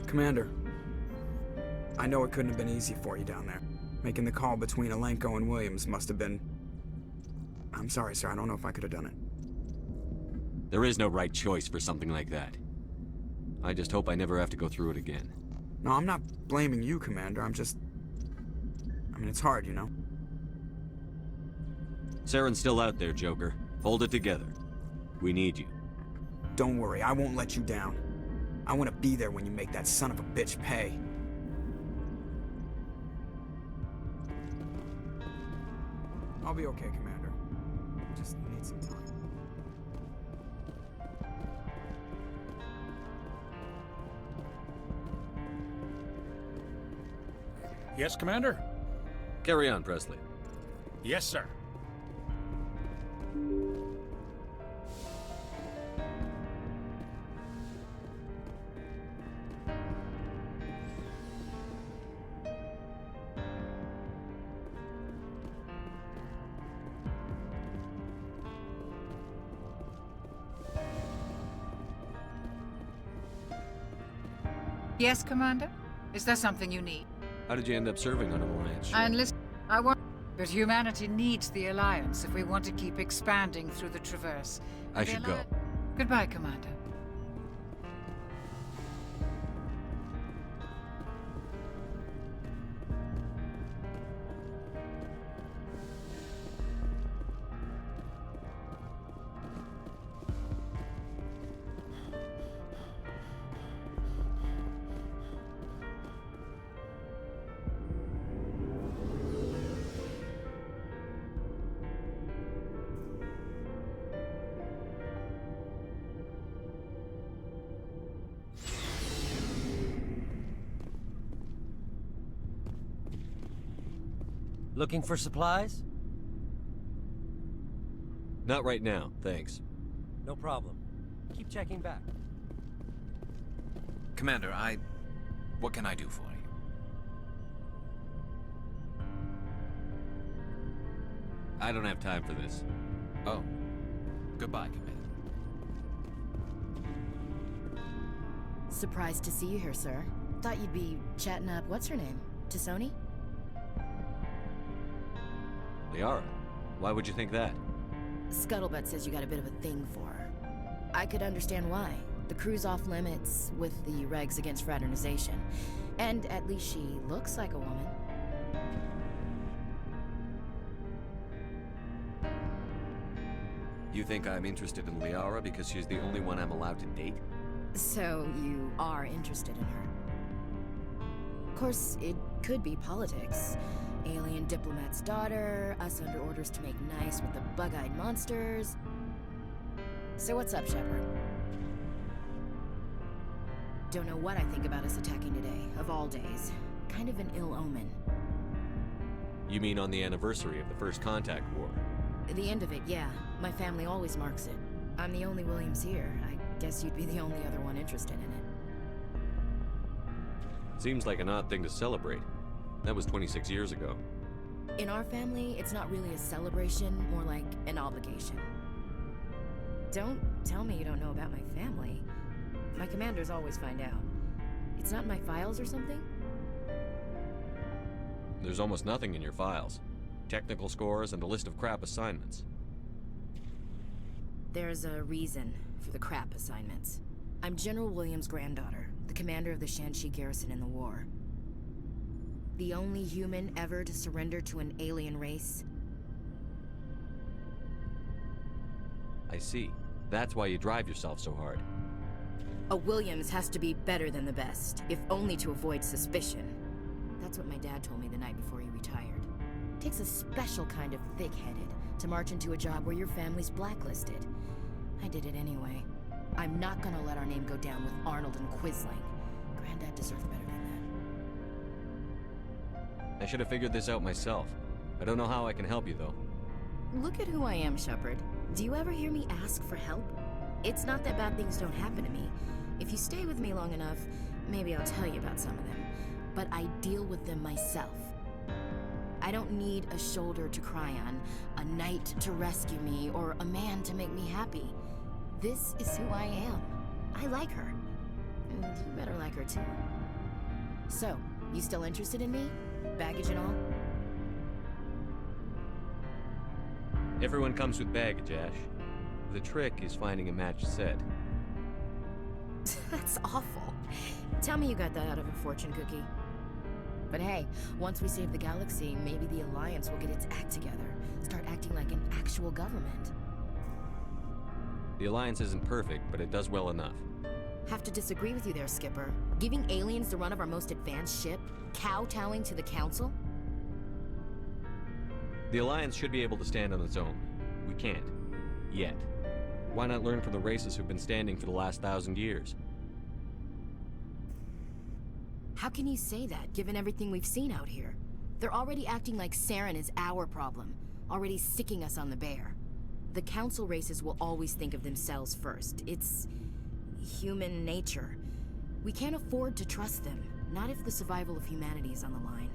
Commander, I know it couldn't have been easy for you down there. Making the call between Alenko and Williams must have been... I'm sorry, sir. I don't know if I could have done it. There is no right choice for something like that. I just hope I never have to go through it again. No, I'm not blaming you, Commander. I'm just... I mean, it's hard, you know? Saren's still out there, Joker. Hold it together. We need you. Don't worry, I won't let you down. I want to be there when you make that son of a bitch pay. I'll be okay, Commander. Just need some time. Yes, Commander? Carry on, Presley. Yes, sir. Yes, Commander? Is there something you need? How did you end up serving on an Alliance ship? I enlisted. I want. But humanity needs the Alliance if we want to keep expanding through the Traverse. I should go. Goodbye, Commander. Looking for supplies? Not right now, thanks. No problem. Keep checking back. Commander, what can I do for you? I don't have time for this. Oh. Goodbye, Commander. Surprised to see you here, sir. Thought you'd be chatting up, what's her name? Tassoni? Liara, why would you think that? Scuttlebutt says you got a bit of a thing for her. I could understand why. The crew's off limits with the regs against fraternization. And at least she looks like a woman. You think I'm interested in Liara because she's the only one I'm allowed to date? So you are interested in her. Of course, it could be politics. Alien diplomat's daughter, us under orders to make nice with the bug-eyed monsters. So what's up, Shepard? Don't know what I think about us attacking today, of all days. Kind of an ill omen. You mean on the anniversary of the First Contact War? The end of it, yeah. My family always marks it. I'm the only Williams here. I guess you'd be the only other one interested in it. Seems like an odd thing to celebrate. That was 26 years ago. In our family, it's not really a celebration, more like an obligation. Don't tell me you don't know about my family. My commanders always find out. It's not in my files or something? There's almost nothing in your files. Technical scores and a list of crap assignments. There's a reason for the crap assignments. I'm General Williams' granddaughter, the commander of the Shanxi garrison in the war. The only human ever to surrender to an alien race. I see. That's why you drive yourself so hard. A Williams has to be better than the best, if only to avoid suspicion. That's what my dad told me the night before he retired. Takes a special kind of thick-headed to march into a job where your family's blacklisted. I did it anyway. I'm not gonna let our name go down with Arnold and Quisling. Granddad deserved better than that. I should have figured this out myself. I don't know how I can help you, though. Look at who I am, Shepard. Do you ever hear me ask for help? It's not that bad things don't happen to me. If you stay with me long enough, maybe I'll tell you about some of them. But I deal with them myself. I don't need a shoulder to cry on, a knight to rescue me, or a man to make me happy. This is who I am. I like her. And you better like her too. So, you still interested in me? Baggage and all? Everyone comes with baggage, Ash. The trick is finding a matched set. That's awful. Tell me you got that out of a fortune cookie. But hey, once we save the galaxy, maybe the Alliance will get its act together. Start acting like an actual government. The Alliance isn't perfect, but it does well enough. Have to disagree with you there, Skipper. Giving aliens the run of our most advanced ship? Kowtowing to the Council? The Alliance should be able to stand on its own. We can't. Yet. Why not learn from the races who've been standing for the last 1,000 years? How can you say that, given everything we've seen out here? They're already acting like Saren is our problem, already sticking us on the bear. The Council races will always think of themselves first. It's human nature. We can't afford to trust them, not if the survival of humanity is on the line.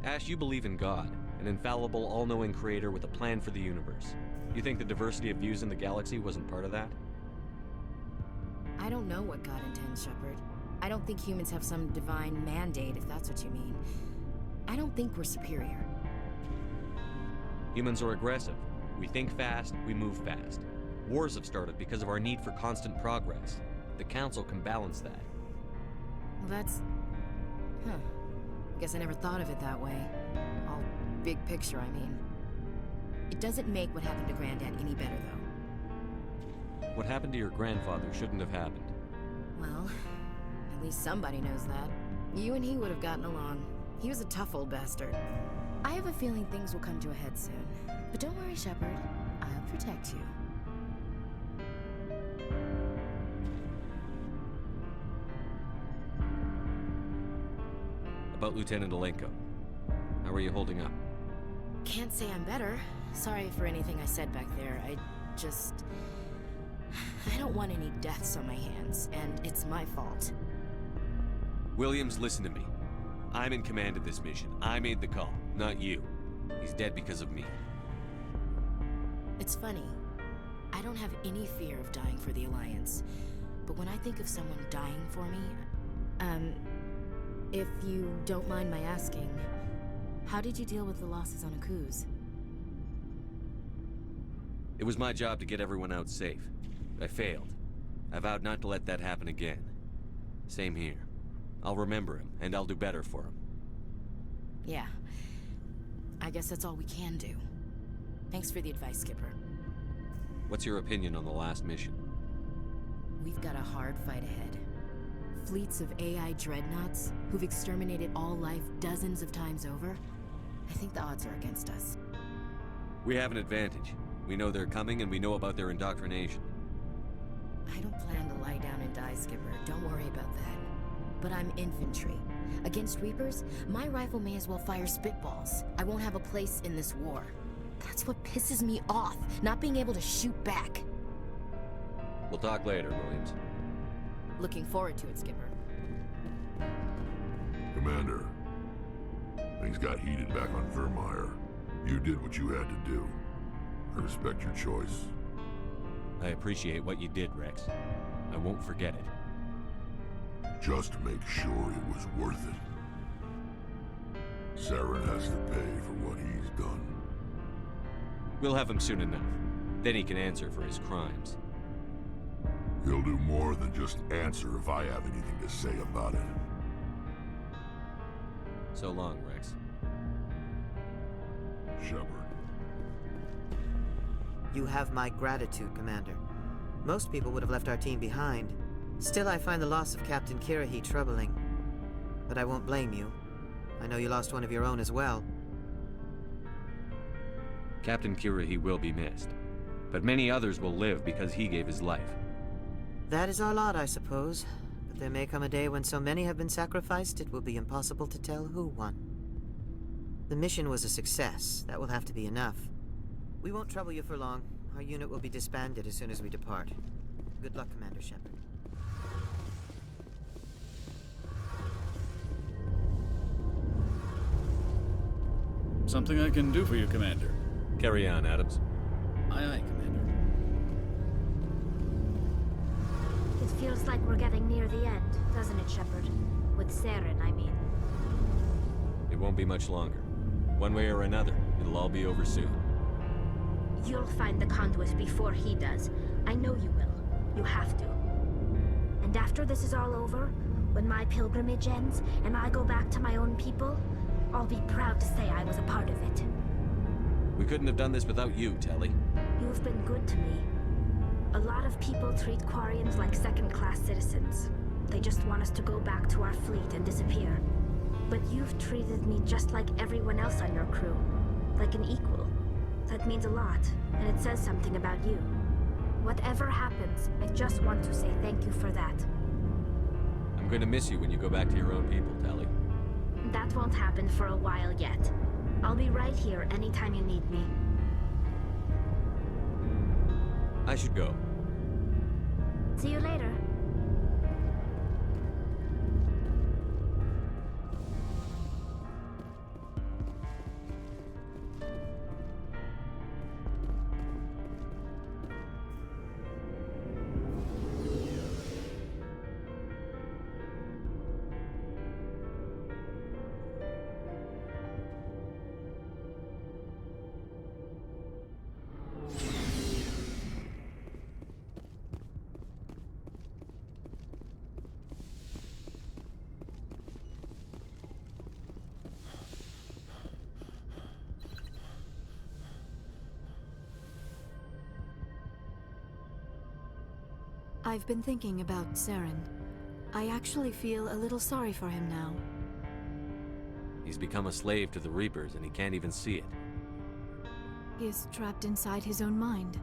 Ash, you believe in God, an infallible, all-knowing creator with a plan for the universe. You think the diversity of views in the galaxy wasn't part of that? I don't know what God intends, Shepard. I don't think humans have some divine mandate, if that's what you mean. I don't think we're superior. Humans are aggressive. We think fast, we move fast. Wars have started because of our need for constant progress. The Council can balance that. Well, that's... Huh. I guess I never thought of it that way. All big picture, I mean. It doesn't make what happened to Granddad any better, though. What happened to your grandfather shouldn't have happened. Well, at least somebody knows that. You and he would have gotten along. He was a tough old bastard. I have a feeling things will come to a head soon. But don't worry, Shepard. I'll protect you. About Lieutenant Alenko. How are you holding up? Can't say I'm better. Sorry for anything I said back there. I don't want any deaths on my hands, and it's my fault. Williams, listen to me. I'm in command of this mission. I made the call, not you. He's dead because of me. It's funny. I don't have any fear of dying for the Alliance. But when I think of someone dying for me, if you don't mind my asking, how did you deal with the losses on Akuz? It was my job to get everyone out safe. I failed. I vowed not to let that happen again. Same here. I'll remember him, and I'll do better for him. Yeah. I guess that's all we can do. Thanks for the advice, Skipper. What's your opinion on the last mission? We've got a hard fight ahead. Fleets of AI dreadnoughts who've exterminated all life dozens of times over. I think the odds are against us. We have an advantage. We know they're coming, and we know about their indoctrination. I don't plan to lie down and die, Skipper. Don't worry about that. But I'm infantry. Against Reapers, my rifle may as well fire spitballs. I won't have a place in this war. That's what pisses me off, not being able to shoot back. We'll talk later, Williams. Looking forward to it, Skipper. Commander, things got heated back on Vermeer. You did what you had to do. I respect your choice. I appreciate what you did, Rex. I won't forget it. Just make sure it was worth it. Saren has to pay for what he's done. We'll have him soon enough. Then he can answer for his crimes. He'll do more than just answer if I have anything to say about it. So long, Rex. Shepard. You have my gratitude, Commander. Most people would have left our team behind. Still, I find the loss of Captain Kirahi troubling. But I won't blame you. I know you lost one of your own as well. Captain Kirahi will be missed. But many others will live because he gave his life. That is our lot, I suppose. But there may come a day when so many have been sacrificed, it will be impossible to tell who won. The mission was a success. That will have to be enough. We won't trouble you for long. Our unit will be disbanded as soon as we depart. Good luck, Commander Shepard. Something I can do for you, Commander. Carry on, Adams. Aye, aye, Commander. It feels like we're getting near the end, doesn't it, Shepard? With Saren, I mean. It won't be much longer. One way or another, it'll all be over soon. You'll find the conduit before he does. I know you will. You have to. And after this is all over, when my pilgrimage ends, and I go back to my own people, I'll be proud to say I was a part of it. We couldn't have done this without you, Telly. You've been good to me. A lot of people treat Quarians like second-class citizens. They just want us to go back to our fleet and disappear. But you've treated me just like everyone else on your crew. Like an equal. That means a lot, and it says something about you. Whatever happens, I just want to say thank you for that. I'm going to miss you when you go back to your own people, Telly. That won't happen for a while yet. I'll be right here anytime you need me. I should go. See you later. I've been thinking about Saren. I actually feel a little sorry for him now. He's become a slave to the Reapers, and he can't even see it. He is trapped inside his own mind.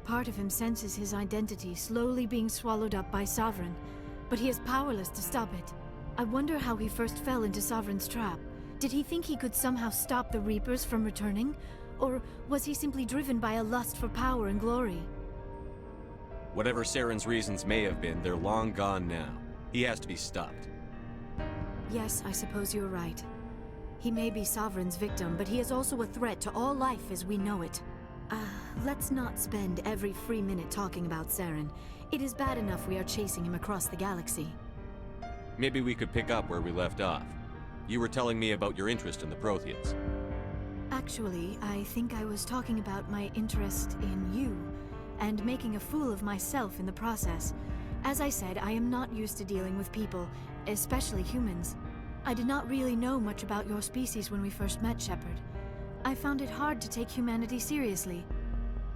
Part of him senses his identity slowly being swallowed up by Sovereign, but he is powerless to stop it. I wonder how he first fell into Sovereign's trap. Did he think he could somehow stop the Reapers from returning? Or was he simply driven by a lust for power and glory? Whatever Saren's reasons may have been, they're long gone now. He has to be stopped. Yes, I suppose you're right. He may be Sovereign's victim, but he is also a threat to all life as we know it. Let's not spend every free minute talking about Saren. It is bad enough we are chasing him across the galaxy. Maybe we could pick up where we left off. You were telling me about your interest in the Protheans. Actually, I think I was talking about my interest in you, and making a fool of myself in the process. As I said, I am not used to dealing with people, especially humans. I did not really know much about your species when we first met, Shepard. I found it hard to take humanity seriously.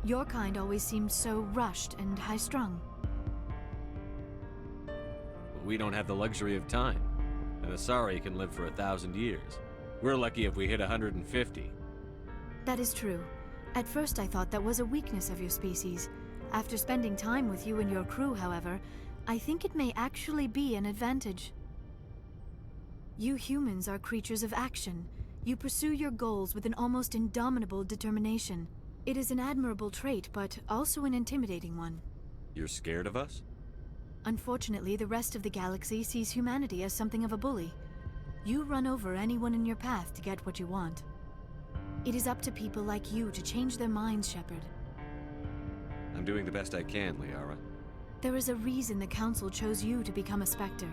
Your kind always seemed so rushed and high-strung. We don't have the luxury of time. An Asari can live for 1,000 years. We're lucky if we hit 150. That is true. At first I thought that was a weakness of your species. After spending time with you and your crew, however, I think it may actually be an advantage. You humans are creatures of action. You pursue your goals with an almost indomitable determination. It is an admirable trait, but also an intimidating one. You're scared of us? Unfortunately, the rest of the galaxy sees humanity as something of a bully. You run over anyone in your path to get what you want. It is up to people like you to change their minds, Shepard. I'm doing the best I can, Liara. There is a reason the Council chose you to become a Spectre.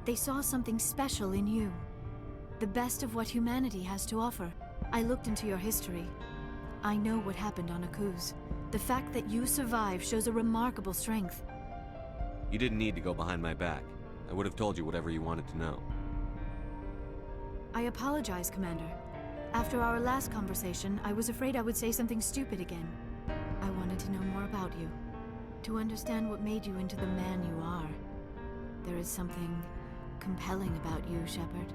They saw something special in you. The best of what humanity has to offer. I looked into your history. I know what happened on Akuz. The fact that you survived shows a remarkable strength. You didn't need to go behind my back. I would have told you whatever you wanted to know. I apologize, Commander. After our last conversation, I was afraid I would say something stupid again. I wanted to know more about you. To understand what made you into the man you are. There is something compelling about you, Shepard.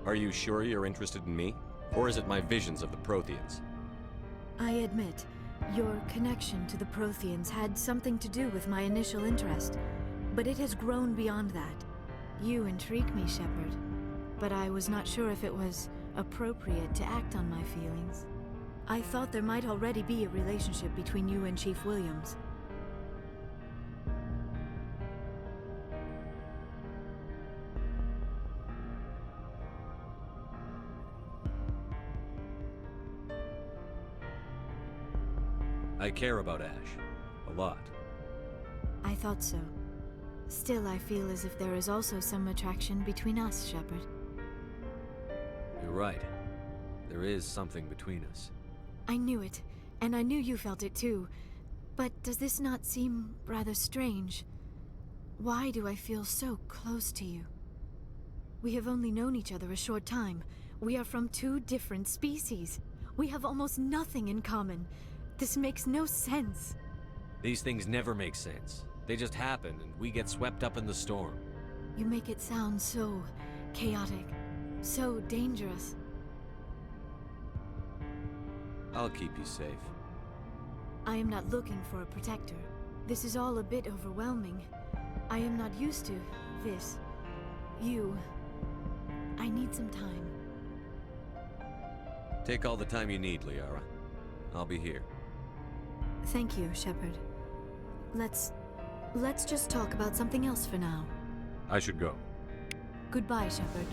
Are you sure you're interested in me? Or is it my visions of the Protheans? I admit, your connection to the Protheans had something to do with my initial interest, but it has grown beyond that. You intrigue me, Shepard, but I was not sure if it was appropriate to act on my feelings. I thought there might already be a relationship between you and Chief Williams. I care about Ash. A lot. I thought so. Still, I feel as if there is also some attraction between us, Shepard. You're right. There is something between us. I knew it, and I knew you felt it too. But does this not seem rather strange? Why do I feel so close to you? We have only known each other a short time. We are from two different species. We have almost nothing in common. This makes no sense. These things never make sense. They just happen, and we get swept up in the storm. You make it sound so chaotic, so dangerous. I'll keep you safe. I am not looking for a protector. This is all a bit overwhelming. I am not used to this. You. I need some time. Take all the time you need, Liara. I'll be here. Thank you, Shepard. Let's just talk about something else for now. I should go. Goodbye, Shepard.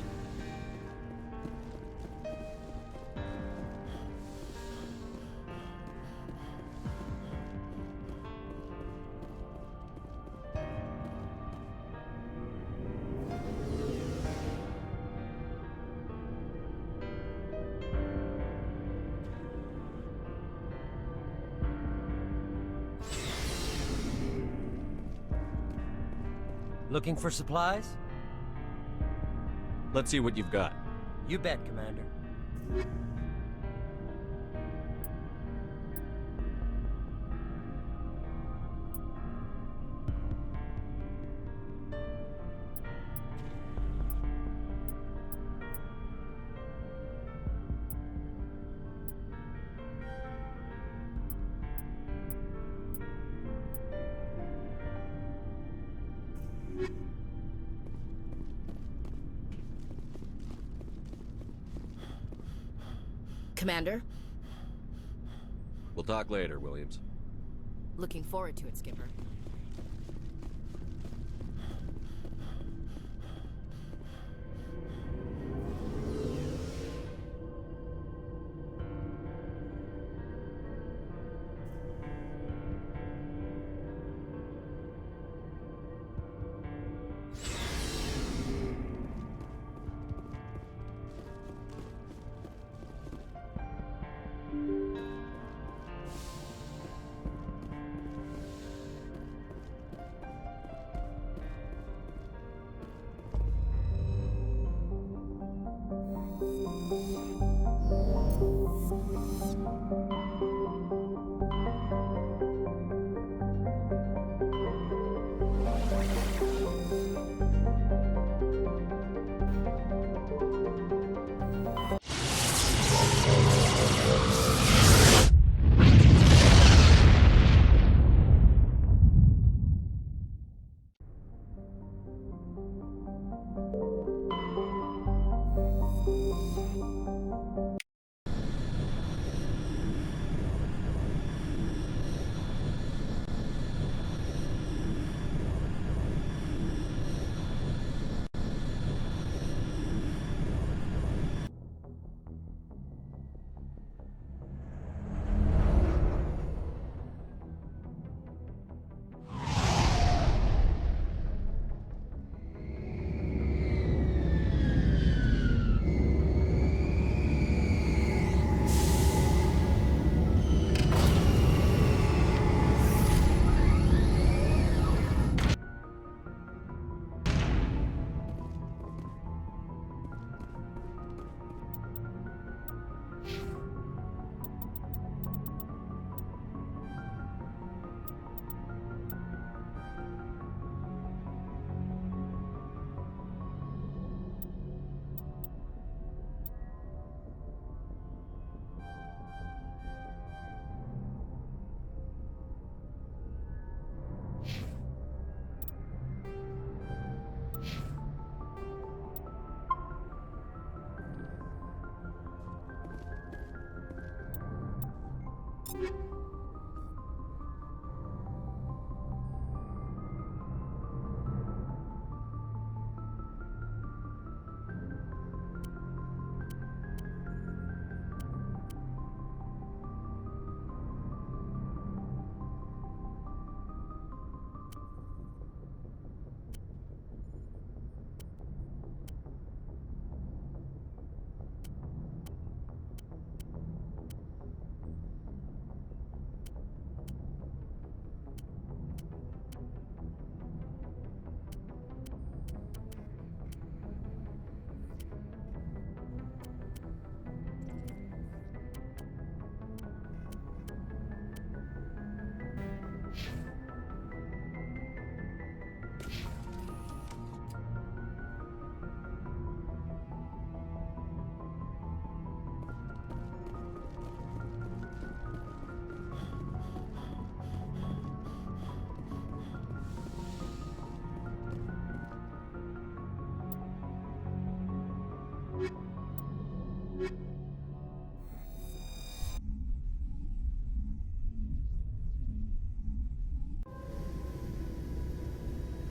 Looking for supplies? Let's see what you've got. You bet, Commander. Commander? We'll talk later, Williams. Looking forward to it, Skipper.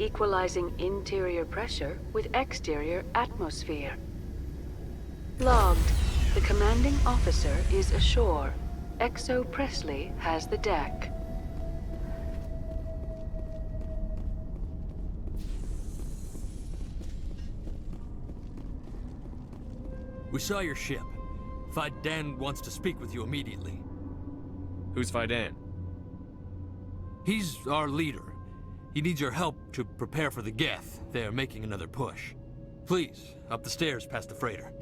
equalizing interior pressure with exterior atmosphere. Logged. The commanding officer is ashore. Exo Presley has the deck. We saw your ship. Fidan wants to speak with you immediately. Who's Fidan? He's our leader. He needs your help to prepare for the Geth. They're making another push. Please, up the stairs past the freighter.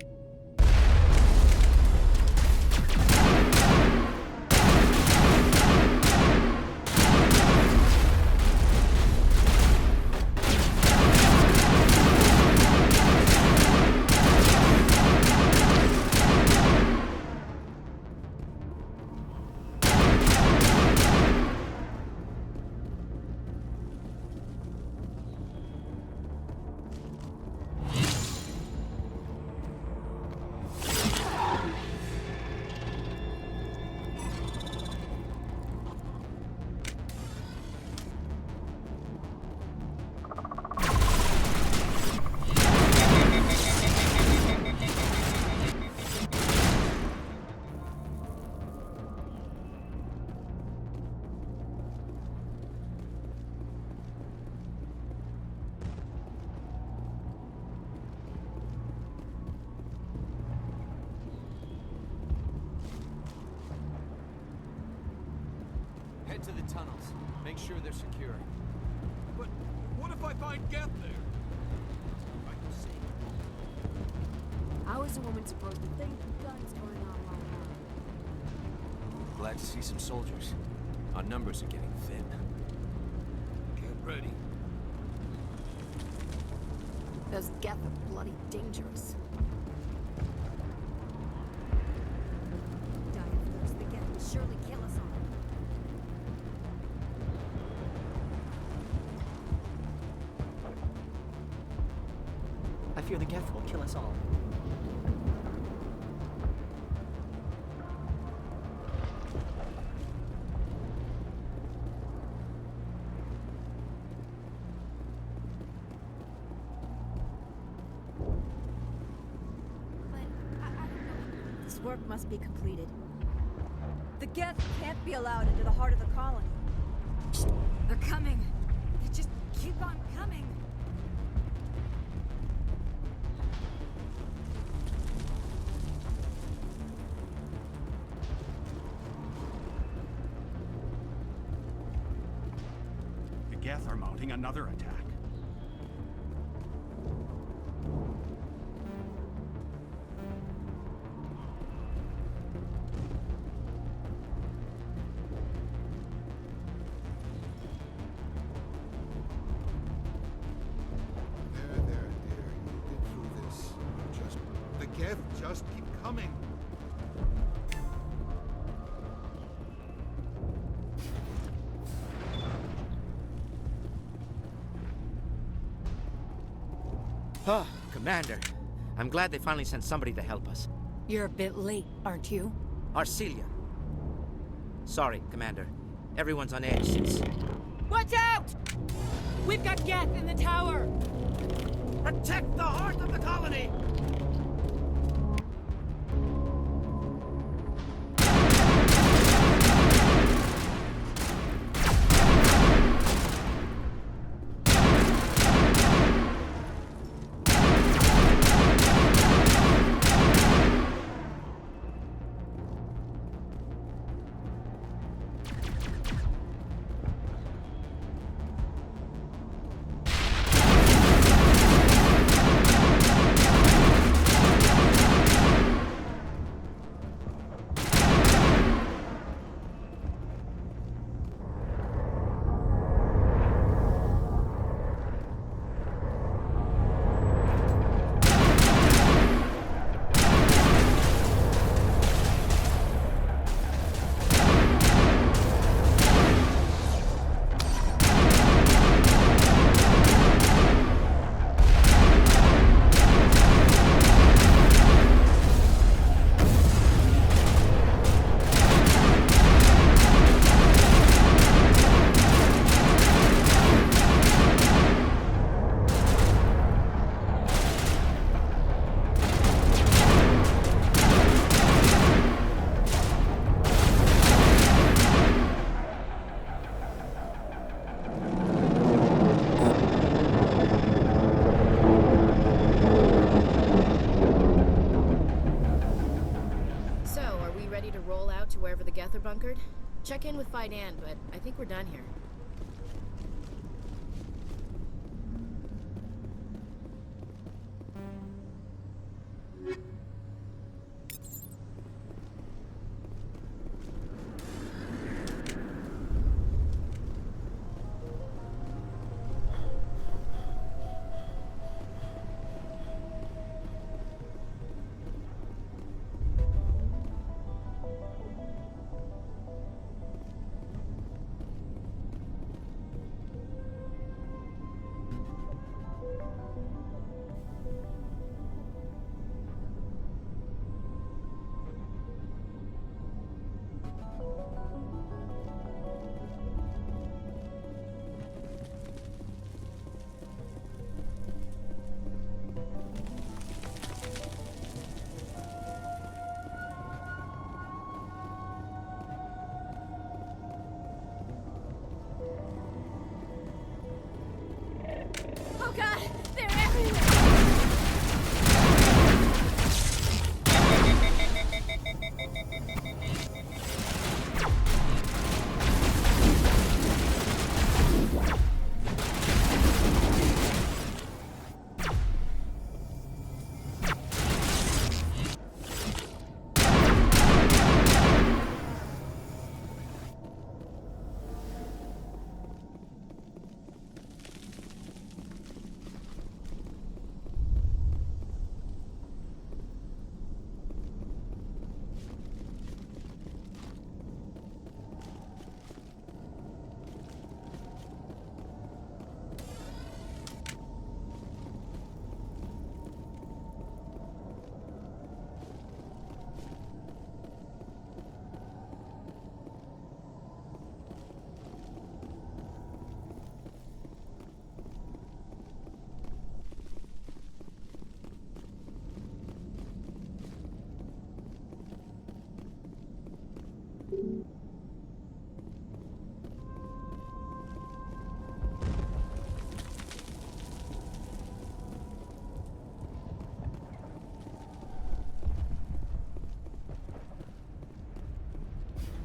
Head to the tunnels. Make sure they're secure. But what if I find Geth there? I can see. How is a woman supposed to think with guns going on all around? Glad to see some soldiers. Our numbers are getting thin. Get ready. Those Geth are bloody dangerous. Die of those. The Geth will surely kill us all. I fear the Geth will kill us all. This work must be completed. The Geth can't be allowed into the heart of the colony. They're coming. They just keep on coming. The Geth are mounting another attack. There, dear. You get through this. The Geth just keep coming. Oh, Commander. I'm glad they finally sent somebody to help us. You're a bit late, aren't you? Arcelia. Sorry, Commander. Everyone's on edge since... Watch out! We've got Geth in the tower! Protect the heart of the colony! You ready to roll out to wherever the Geth are bunkered? Check in with Fidan, but I think we're done here. Oh god, they're everywhere!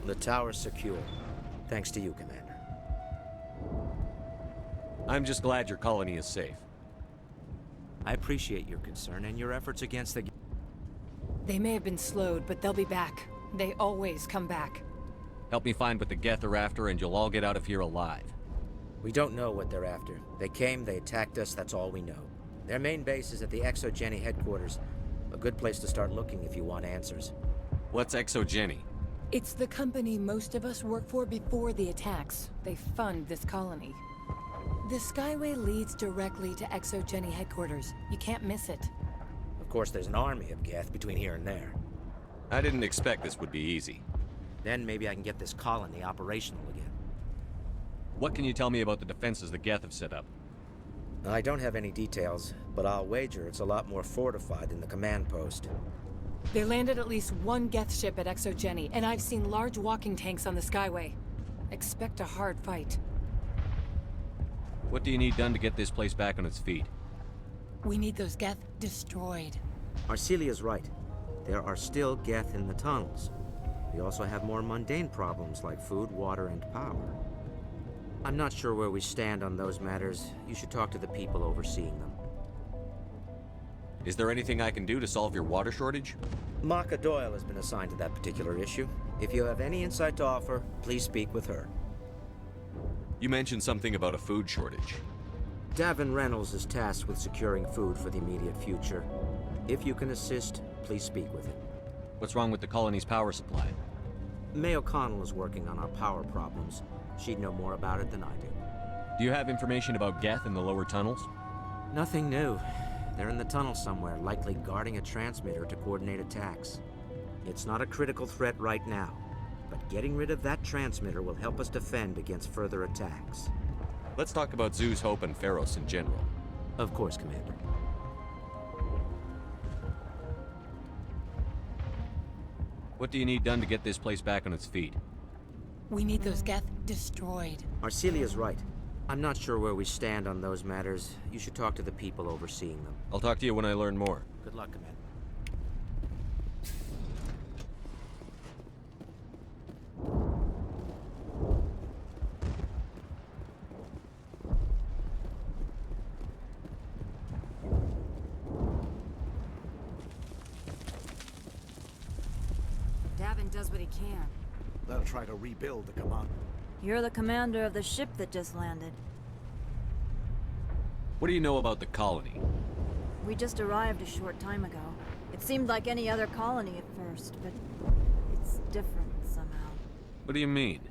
The tower's secure. Thanks to you, Commander. I'm just glad your colony is safe. I appreciate your concern and your efforts against the... They may have been slowed, but they'll be back. They always come back. Help me find what the Geth are after, and you'll all get out of here alive. We don't know what they're after. They came, they attacked us, that's all we know. Their main base is at the Exogeny headquarters. A good place to start looking if you want answers. What's Exogeny? It's the company most of us work for before the attacks. They fund this colony. The Skyway leads directly to Exogeny headquarters. You can't miss it. Of course, there's an army of Geth between here and there. I didn't expect this would be easy. Then maybe I can get this colony operational again. What can you tell me about the defenses the Geth have set up? I don't have any details, but I'll wager it's a lot more fortified than the command post. They landed at least one Geth ship at Exogeny, and I've seen large walking tanks on the Skyway. Expect a hard fight. What do you need done to get this place back on its feet? We need those Geth destroyed. Arcelia's right. There are still Geth in the tunnels. We also have more mundane problems like food, water, and power. I'm not sure where we stand on those matters. You should talk to the people overseeing them. Is there anything I can do to solve your water shortage? Maka Doyle has been assigned to that particular issue. If you have any insight to offer, please speak with her. You mentioned something about a food shortage. Davin Reynolds is tasked with securing food for the immediate future. If you can assist, please speak with him. What's wrong with the colony's power supply? May O'Connell is working on our power problems. She'd know more about it than I do. Do you have information about Geth in the lower tunnels? Nothing new. They're in the tunnel somewhere, likely guarding a transmitter to coordinate attacks. It's not a critical threat right now, but getting rid of that transmitter will help us defend against further attacks. Let's talk about Zeus, Hope, and Pharos in general. Of course, Commander. What do you need done to get this place back on its feet? We need those Geth destroyed. Arcelia's right. I'm not sure where we stand on those matters. You should talk to the people overseeing them. I'll talk to you when I learn more. Good luck, Commander. does what he can. They'll try to rebuild the command. You're the commander of the ship that just landed. What do you know about the colony? We just arrived a short time ago. It seemed like any other colony at first, but it's different somehow. What do you mean?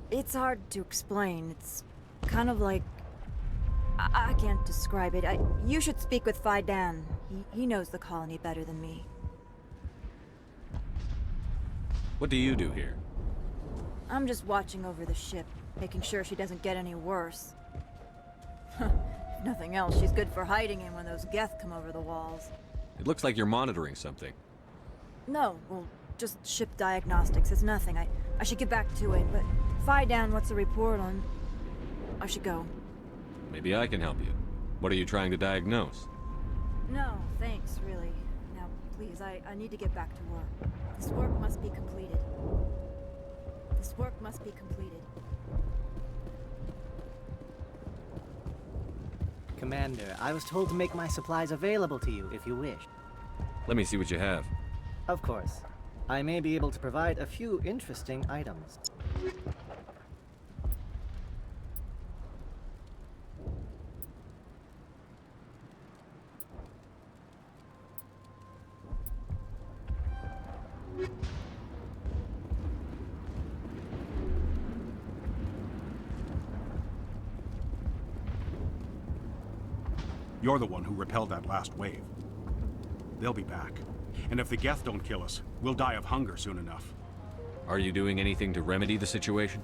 It's hard to explain. It's kind of like... I can't describe it. You should speak with Phi Dan. He knows the colony better than me. What do you do here? I'm just watching over the ship, making sure she doesn't get any worse. If nothing else, she's good for hiding in when those Geth come over the walls. It looks like you're monitoring something. No, well, just ship diagnostics. It's nothing. I should get back to it, but Phi Dan, what's the report on? I should go. Maybe I can help you. What are you trying to diagnose? No, thanks, really. Now, please, I need to get back to work. This work must be completed. This work must be completed. Commander, I was told to make my supplies available to you if you wish. Let me see what you have. Of course. I may be able to provide a few interesting items. You're the one who repelled that last wave. They'll be back. And if the Geth don't kill us, we'll die of hunger soon enough. Are you doing anything to remedy the situation?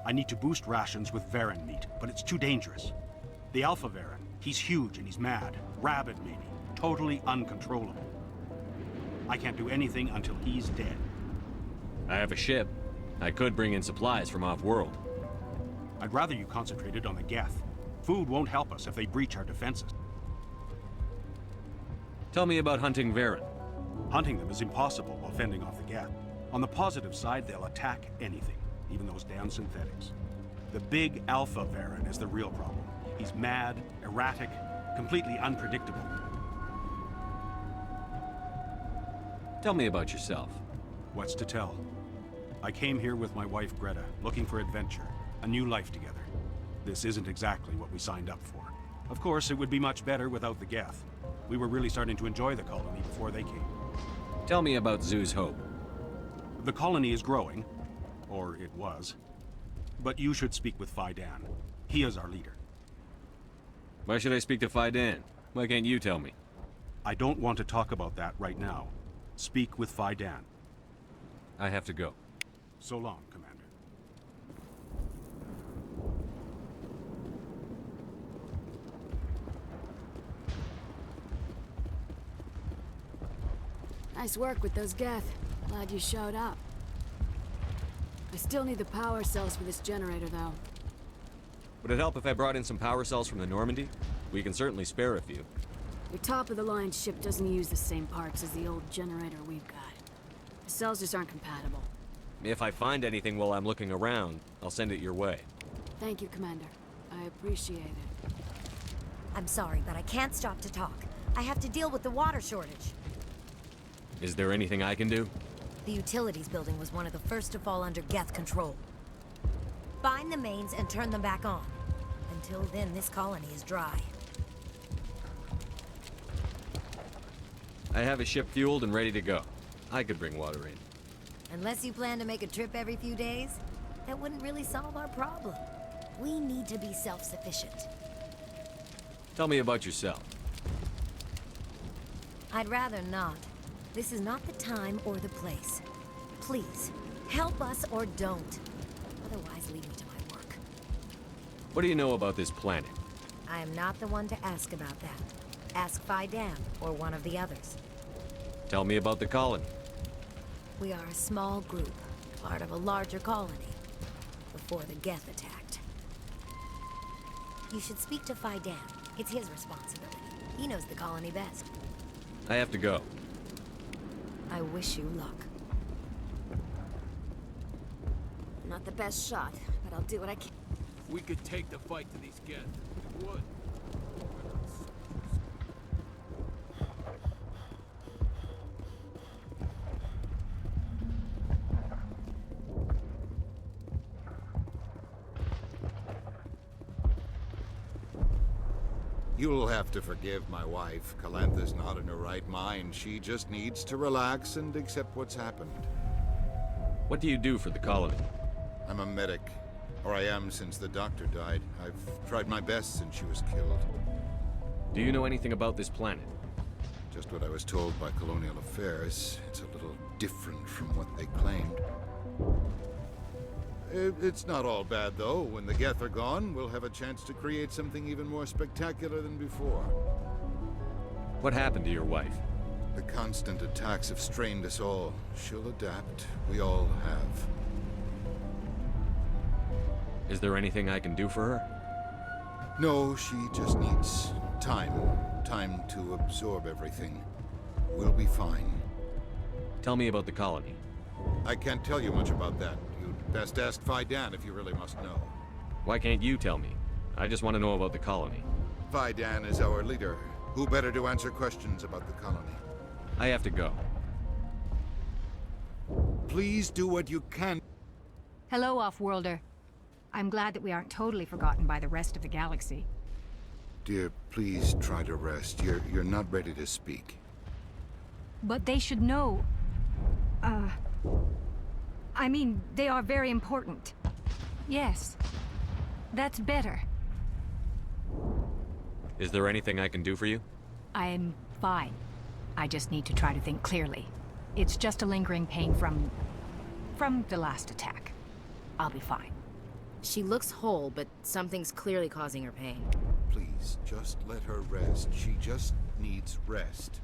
I need to boost rations with Varen meat, but it's too dangerous. The Alpha Varen, he's huge and he's mad. Rabid, maybe. Totally uncontrollable. I can't do anything until he's dead. I have a ship. I could bring in supplies from off-world. I'd rather you concentrated on the Geth. Food won't help us if they breach our defenses. Tell me about hunting Varen. Hunting them is impossible while fending off the Geth. On the positive side, they'll attack anything, even those damn synthetics. The big Alpha Varen is the real problem. He's mad, erratic, completely unpredictable. Tell me about yourself. What's to tell? I came here with my wife Greta, looking for adventure, a new life together. This isn't exactly what we signed up for. Of course, it would be much better without the Geth. We were really starting to enjoy the colony before they came. Tell me about Zoo's Hope. The colony is growing, or it was. But you should speak with Phi Dan. He is our leader. Why should I speak to Phi Dan? Why can't you tell me? I don't want to talk about that right now. Speak with Phi Dan. I have to go. So long, Commander. Nice work with those Geth. Glad you showed up. I still need the power cells for this generator, though. Would it help if I brought in some power cells from the Normandy? We can certainly spare a few. Your top-of-the-line ship doesn't use the same parts as the old generator we've got. The cells just aren't compatible. If I find anything while I'm looking around, I'll send it your way. Thank you, Commander. I appreciate it. I'm sorry, but I can't stop to talk. I have to deal with the water shortage. Is there anything I can do? The utilities building was one of the first to fall under Geth control. Find the mains and turn them back on. Until then, this colony is dry. I have a ship fueled and ready to go. I could bring water in. Unless you plan to make a trip every few days, that wouldn't really solve our problem. We need to be self-sufficient. Tell me about yourself. I'd rather not. This is not the time or the place. Please, help us or don't. Otherwise, leave me to my work. What do you know about this planet? I am not the one to ask about that. Ask Phi Dan or one of the others. Tell me about the colony. We are a small group, part of a larger colony, before the Geth attacked. You should speak to Phi Dan. It's his responsibility. He knows the colony best. I have to go. I wish you luck. I'm not the best shot, but I'll do what I can. We could take the fight to these Geth. We would. You'll have to forgive my wife. Calantha's not in her right mind. She just needs to relax and accept what's happened. What do you do for the colony? I'm a medic. Or I am since the doctor died. I've tried my best since she was killed. Do you know anything about this planet? Just what I was told by Colonial Affairs. It's a little different from what they claimed. It's not all bad, though. When the Geth are gone, we'll have a chance to create something even more spectacular than before. What happened to your wife? The constant attacks have strained us all. She'll adapt. We all have. Is there anything I can do for her? No, she just needs time. Time to absorb everything. We'll be fine. Tell me about the colony. I can't tell you much about that. You'd best ask Fidan if you really must know. Why can't you tell me? I just want to know about the colony. Fidan is our leader. Who better to answer questions about the colony? I have to go. Please do what you can. Hello, Off-Worlder. I'm glad that we aren't totally forgotten by the rest of the galaxy. Dear, please try to rest. You're not ready to speak. But they should know... I mean, they are very important. Yes. That's better. Is there anything I can do for you? I'm fine. I just need to try to think clearly. It's just a lingering pain from the last attack. I'll be fine. She looks whole, but something's clearly causing her pain. Please, just let her rest. She just needs rest.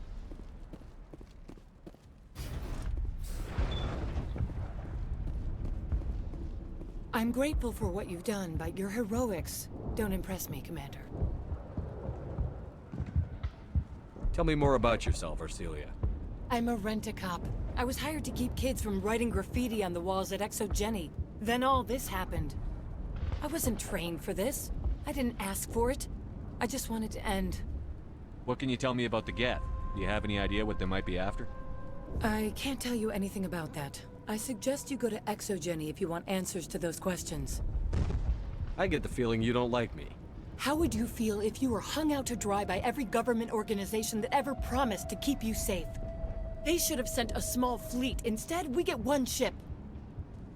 I'm grateful for what you've done, but your heroics don't impress me, Commander. Tell me more about yourself, Arcelia. I'm a rent-a-cop. I was hired to keep kids from writing graffiti on the walls at Exogeny. Then all this happened. I wasn't trained for this. I didn't ask for it. I just wanted to end. What can you tell me about the Geth? Do you have any idea what they might be after? I can't tell you anything about that. I suggest you go to Exogeny if you want answers to those questions. I get the feeling you don't like me. How would you feel if you were hung out to dry by every government organization that ever promised to keep you safe? They should have sent a small fleet. Instead, we get one ship.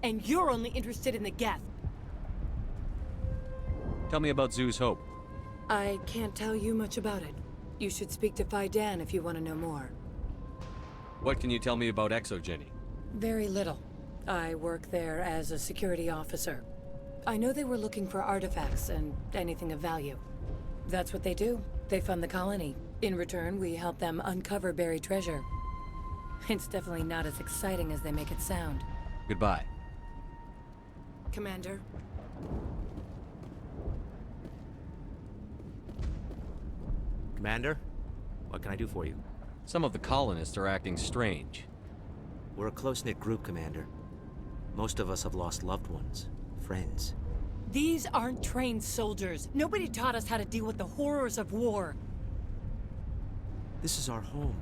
And you're only interested in the Geth. Tell me about Zoo's Hope. I can't tell you much about it. You should speak to Fidan if you want to know more. What can you tell me about Exogeny? Very little. I work there as a security officer. I know they were looking for artifacts and anything of value. That's what they do. They fund the colony. In return, we help them uncover buried treasure. It's definitely not as exciting as they make it sound. Goodbye. Commander? Commander? What can I do for you? Some of the colonists are acting strange. We're a close-knit group, Commander. Most of us have lost loved ones, friends. These aren't trained soldiers. Nobody taught us how to deal with the horrors of war. This is our home.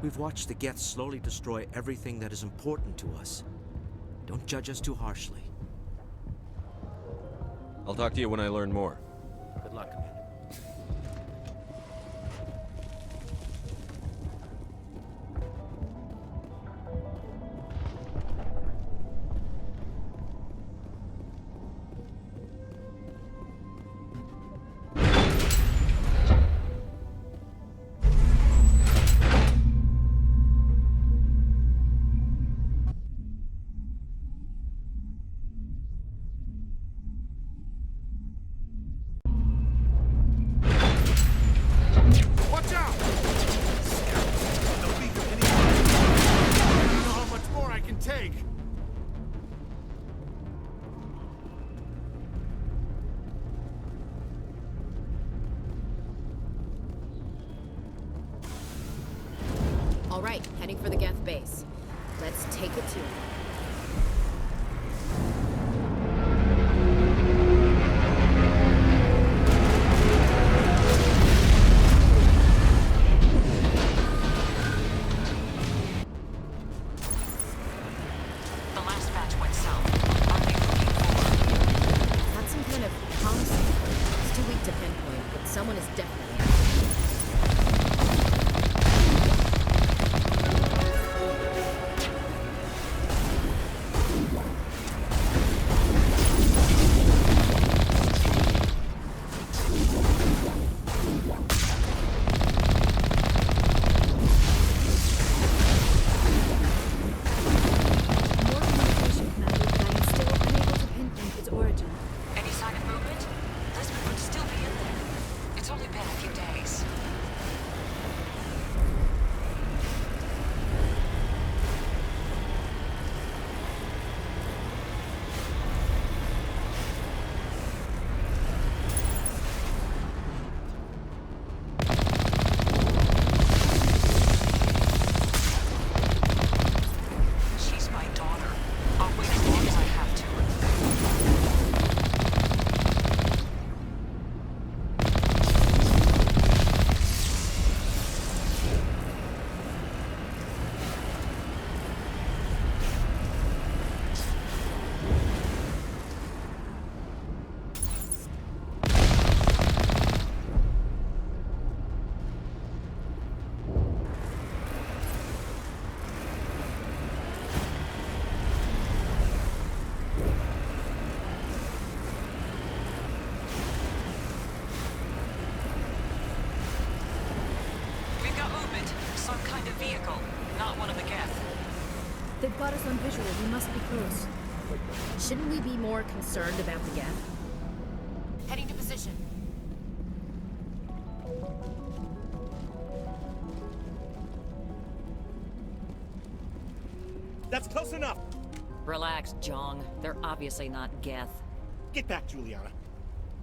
We've watched the Geth slowly destroy everything that is important to us. Don't judge us too harshly. I'll talk to you when I learn more. Good luck, Commander. Watch out! They'll beat them anyway. I don't know how much more I can take. All right, heading for the Geth base. Let's take it to them. The last batch went south. Are they looking for... Is that some kind of policy? It's too weak to pinpoint, but someone is definitely got us on visual. We must be close. Shouldn't we be more concerned about the gap? Heading to position. That's close enough! Relax, Jong. They're obviously not Geth. Get back, Juliana.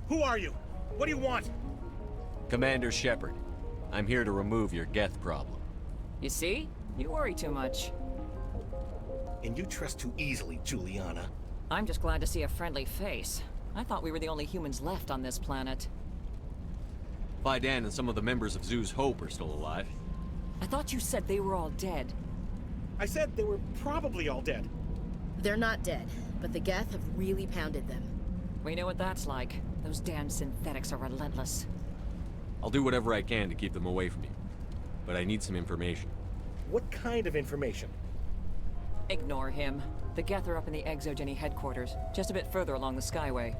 Who are you? What do you want? Commander Shepard. I'm here to remove your Geth problem. You see? You worry too much. And you trust too easily, Juliana. I'm just glad to see a friendly face. I thought we were the only humans left on this planet. Vidan and some of the members of Zoo's Hope are still alive. I thought you said they were all dead. I said they were probably all dead. They're not dead, but the Geth have really pounded them. We know what that's like. Those damn synthetics are relentless. I'll do whatever I can to keep them away from you. But I need some information. What kind of information? Ignore him. The Geth are up in the Exogeny headquarters, just a bit further along the Skyway.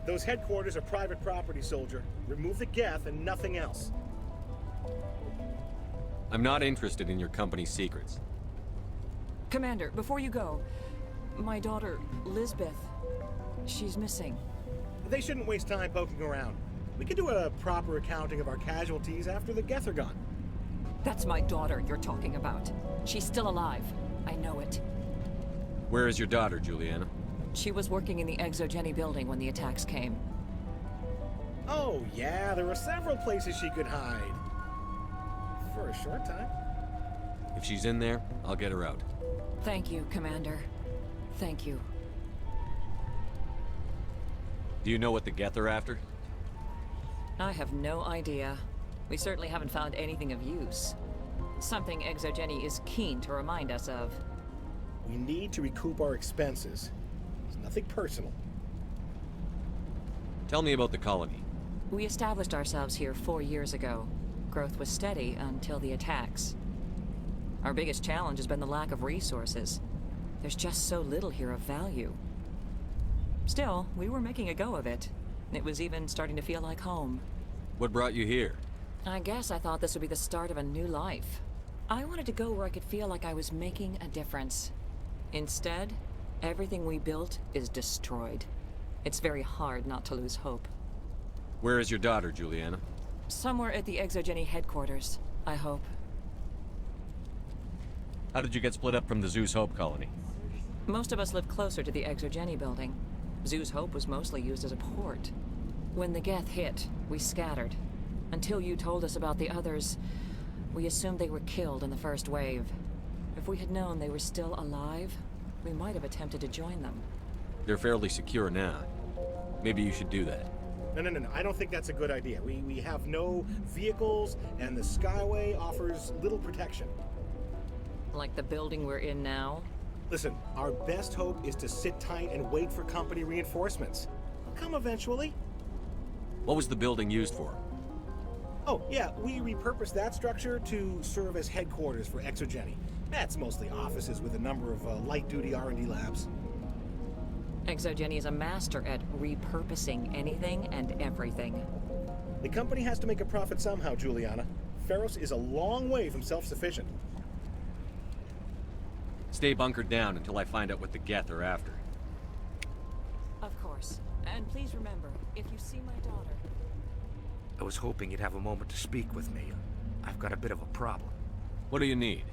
Those headquarters are private property, soldier. Remove the Geth and nothing else. I'm not interested in your company's secrets. Commander, before you go, my daughter, Lisbeth, she's missing. They shouldn't waste time poking around. We can do a proper accounting of our casualties after the Geth are gone. That's my daughter you're talking about. She's still alive. I know it. Where is your daughter, Juliana? She was working in the Exogeny building when the attacks came. Oh, yeah, there were several places she could hide. For a short time. If she's in there, I'll get her out. Thank you, Commander. Thank you. Do you know what the Geth are after? I have no idea. We certainly haven't found anything of use. Something Exogeny is keen to remind us of. We need to recoup our expenses. It's nothing personal. Tell me about the colony. We established ourselves here 4 years ago. Growth was steady until the attacks. Our biggest challenge has been the lack of resources. There's just so little here of value. Still, we were making a go of it. It was even starting to feel like home. What brought you here? I guess I thought this would be the start of a new life. I wanted to go where I could feel like I was making a difference. Instead, everything we built is destroyed. It's very hard not to lose hope. Where is your daughter, Juliana? Somewhere at the Exogeny headquarters, I hope. How did you get split up from the Zeus Hope colony? Most of us lived closer to the Exogeny building. Zeus Hope was mostly used as a port. When the Geth hit, we scattered. Until you told us about the others, we assumed they were killed in the first wave. If we had known they were still alive, we might have attempted to join them. They're fairly secure now. Maybe you should do that. No. I don't think that's a good idea. We have no vehicles, and the Skyway offers little protection. Like the building we're in now? Listen, our best hope is to sit tight and wait for company reinforcements. They'll come eventually. What was the building used for? Oh, yeah, we repurposed that structure to serve as headquarters for Exogeny. That's mostly offices with a number of light-duty R&D labs. Exogeny is a master at repurposing anything and everything. The company has to make a profit somehow, Juliana. Feros is a long way from self-sufficient. Stay bunkered down until I find out what the Geth are after. Of course. And please remember, if you see my daughter... I was hoping you'd have a moment to speak with me. I've got a bit of a problem. What do you need?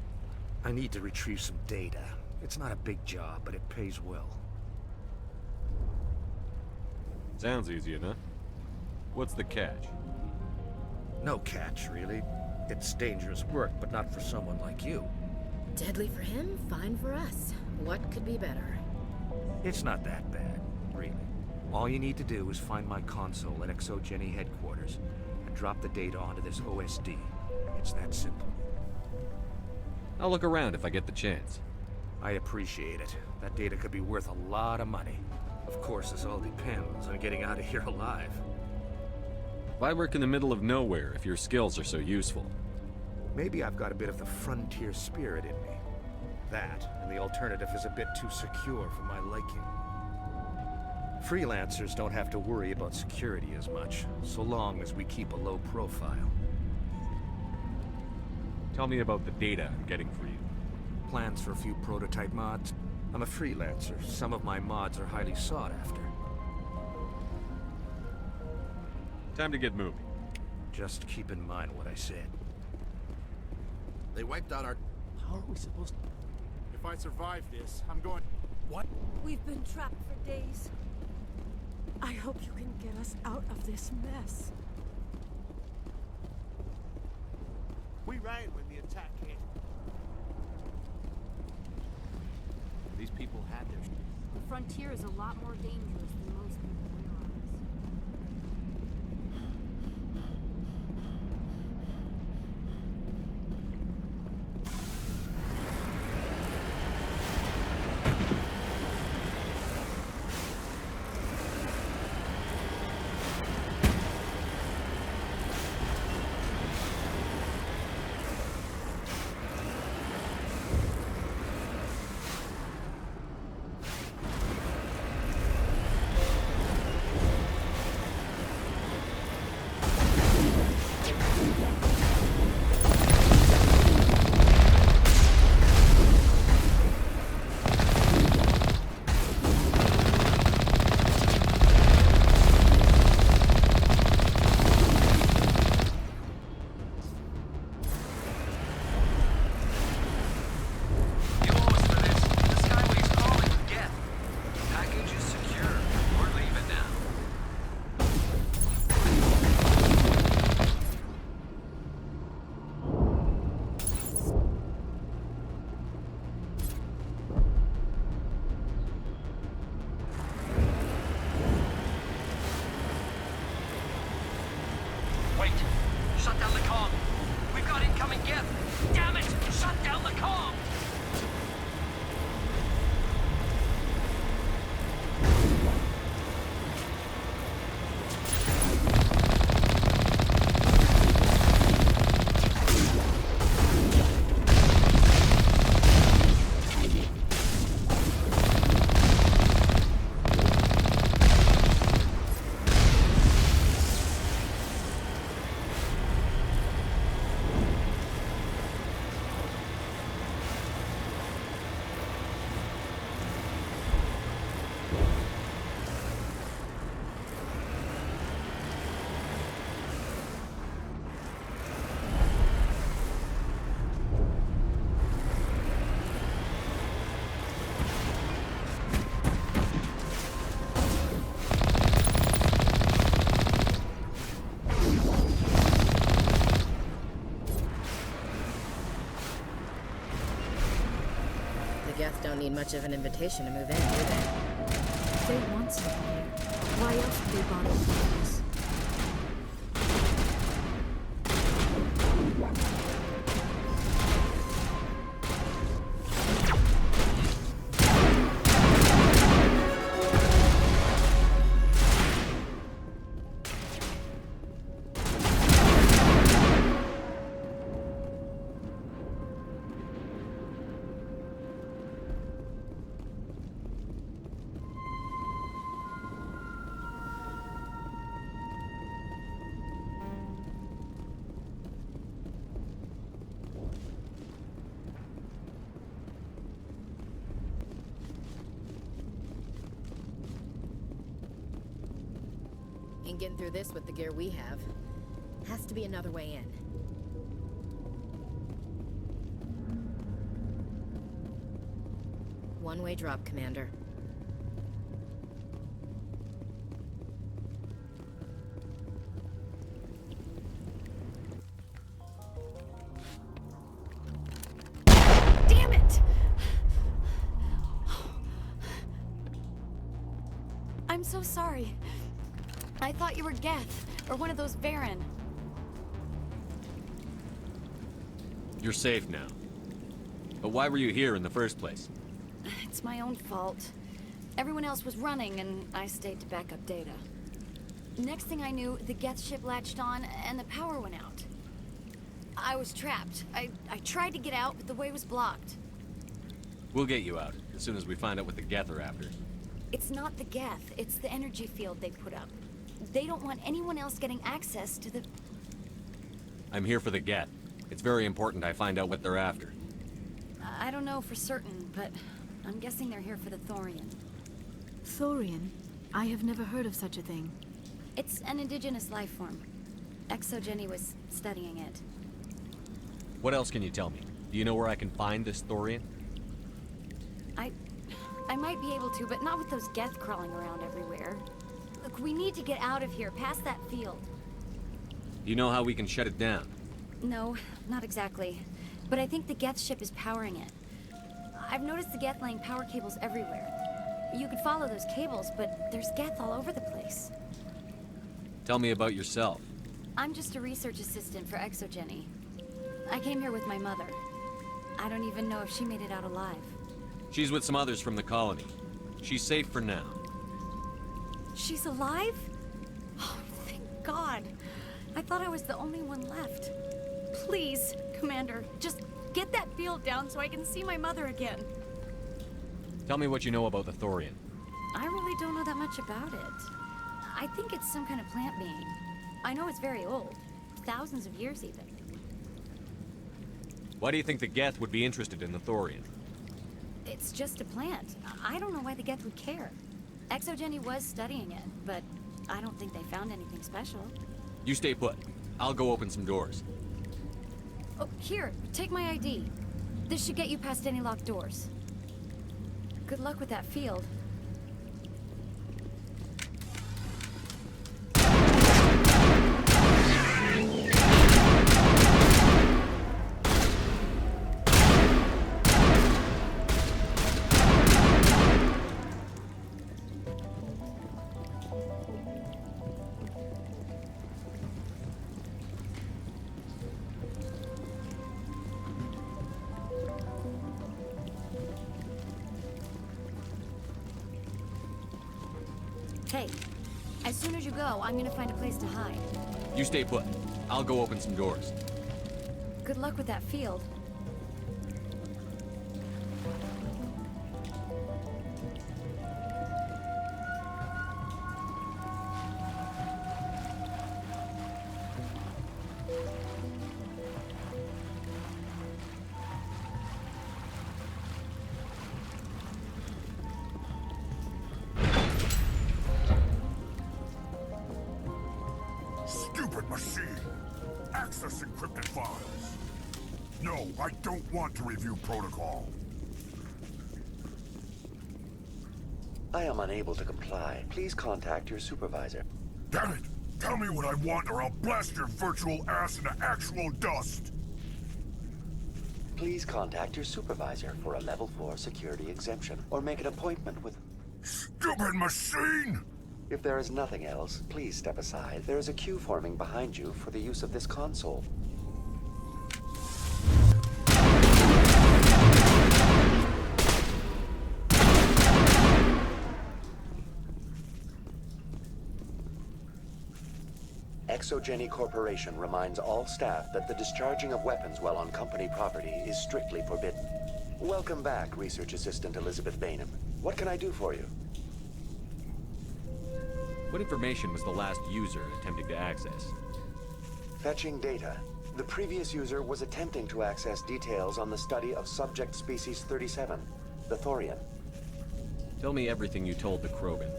I need to retrieve some data. It's not a big job, but it pays well. Sounds easy enough. What's the catch? No catch, really. It's dangerous work, but not for someone like you. Deadly for him, fine for us. What could be better? It's not that bad, really. All you need to do is find my console at Exogeny headquarters and drop the data onto this OSD. It's that simple. I'll look around if I get the chance. I appreciate it. That data could be worth a lot of money. Of course, this all depends on getting out of here alive. Why work in the middle of nowhere if your skills are so useful? Maybe I've got a bit of the frontier spirit in me. That, and the alternative is a bit too secure for my liking. Freelancers don't have to worry about security as much, so long as we keep a low profile. Tell me about the data I'm getting for you. plans for a few prototype mods. I'm a freelancer. Some of my mods are highly sought after. Time to get moving. Just keep in mind what I said. They wiped out our... How are we supposed to... If I survive this, I'm going... What? We've been trapped for days. I hope you can get us out of this mess. We ran when the attack hit. These people had their... The frontier is a lot more dangerous than most people realize. Shut down the comm! We've got incoming geth! Damn it! Shut down the comm! Don't need much of an invitation to move in, do they? They want somebody. Why else would they bother with this? Ain't getting through this with the gear we have. Has to be another way in. One-way drop, Commander. Damn it! I'm so sorry. I thought you were Geth, or one of those Varen. You're safe now. But why were you here in the first place? It's my own fault. Everyone else was running, and I stayed to back up data. Next thing I knew, the Geth ship latched on, and the power went out. I was trapped. I tried to get out, but the way was blocked. We'll get you out, as soon as we find out what the Geth are after. It's not the Geth, it's the energy field they put up. They don't want anyone else getting access to the... I'm here for the Geth. It's very important I find out what they're after. I don't know for certain, but I'm guessing they're here for the Thorian. Thorian? I have never heard of such a thing. It's an indigenous life form. Exogeny was studying it. What else can you tell me? Do you know where I can find this Thorian? I might be able to, but not with those Geth crawling around everywhere. Look, we need to get out of here, past that field. Do you know how we can shut it down? No, not exactly. But I think the Geth ship is powering it. I've noticed the Geth laying power cables everywhere. You could follow those cables, but there's Geth all over the place. Tell me about yourself. I'm just a research assistant for Exogeny. I came here with my mother. I don't even know if she made it out alive. She's with some others from the colony. She's safe for now. She's alive? Oh, thank God. I thought I was the only one left. Please, Commander, just get that field down so I can see my mother again. Tell me what you know about the Thorian. I really don't know that much about it. I think it's some kind of plant being. I know it's very old. Thousands of years, even. Why do you think the Geth would be interested in the Thorian? It's just a plant. I don't know why the Geth would care. Exogeny was studying it, but I don't think they found anything special. You stay put. I'll go open some doors. Oh, here, take my ID. This should get you past any locked doors. Good luck with that field. Hey, as soon as you go, I'm gonna find a place to hide. You stay put. I'll go open some doors. Good luck with that field. Stupid machine! Access encrypted files. No, I don't want to review protocol. I am unable to comply. Please contact your supervisor. Damn it! Tell me what I want or I'll blast your virtual ass into actual dust! Please contact your supervisor for a level 4 security exemption, or make an appointment with... Stupid machine! If there is nothing else, please step aside. There is a queue forming behind you for the use of this console. Exogeny Corporation reminds all staff that the discharging of weapons while on company property is strictly forbidden. Welcome back, Research Assistant Elizabeth Bainham. What can I do for you? What information was the last user attempting to access? Fetching data. The previous user was attempting to access details on the study of subject species 37, the Thorian. Tell me everything you told the Krogan.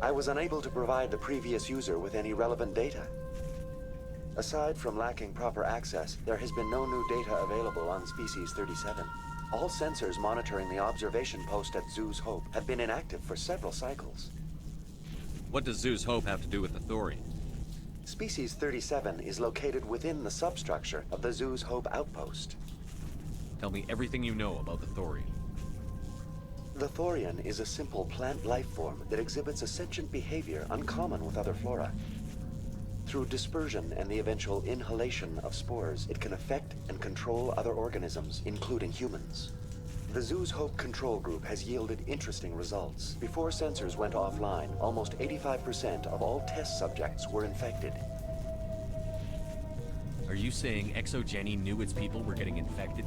I was unable to provide the previous user with any relevant data. Aside from lacking proper access, there has been no new data available on species 37. All sensors monitoring the observation post at Zoo's Hope have been inactive for several cycles. What does Zoo's Hope have to do with the Thorian? Species 37 is located within the substructure of the Zoo's Hope outpost. Tell me everything you know about the Thorian. The Thorian is a simple plant life form that exhibits a sentient behavior uncommon with other flora. Through dispersion and the eventual inhalation of spores, it can affect and control other organisms, including humans. The Zoo's Hope control group has yielded interesting results. Before sensors went offline, almost 85% of all test subjects were infected. Are you saying Exogeny knew its people were getting infected?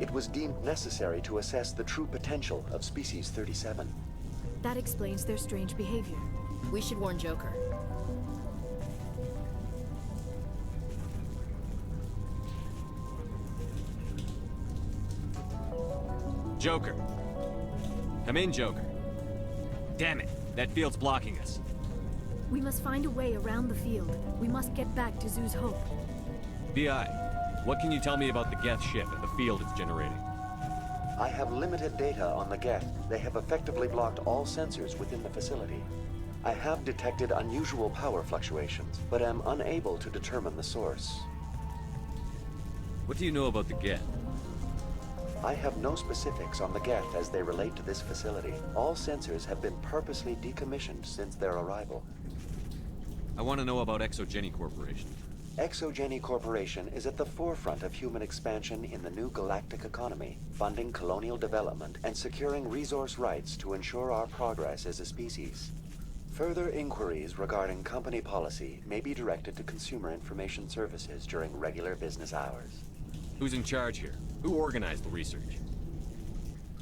It was deemed necessary to assess the true potential of species 37. That explains their strange behavior. We should warn Joker. Joker. Come in, Joker. Damn it, that field's blocking us. We must find a way around the field. We must get back to Zoo's Hope. B.I., what can you tell me about the Geth ship and the field it's generating? I have limited data on the Geth. They have effectively blocked all sensors within the facility. I have detected unusual power fluctuations, but am unable to determine the source. What do you know about the Geth? I have no specifics on the Geth as they relate to this facility. All sensors have been purposely decommissioned since their arrival. I want to know about Exogeny Corporation. Exogeny Corporation is at the forefront of human expansion in the new galactic economy, funding colonial development and securing resource rights to ensure our progress as a species. Further inquiries regarding company policy may be directed to Consumer Information Services during regular business hours. Who's in charge here? Who organized the research?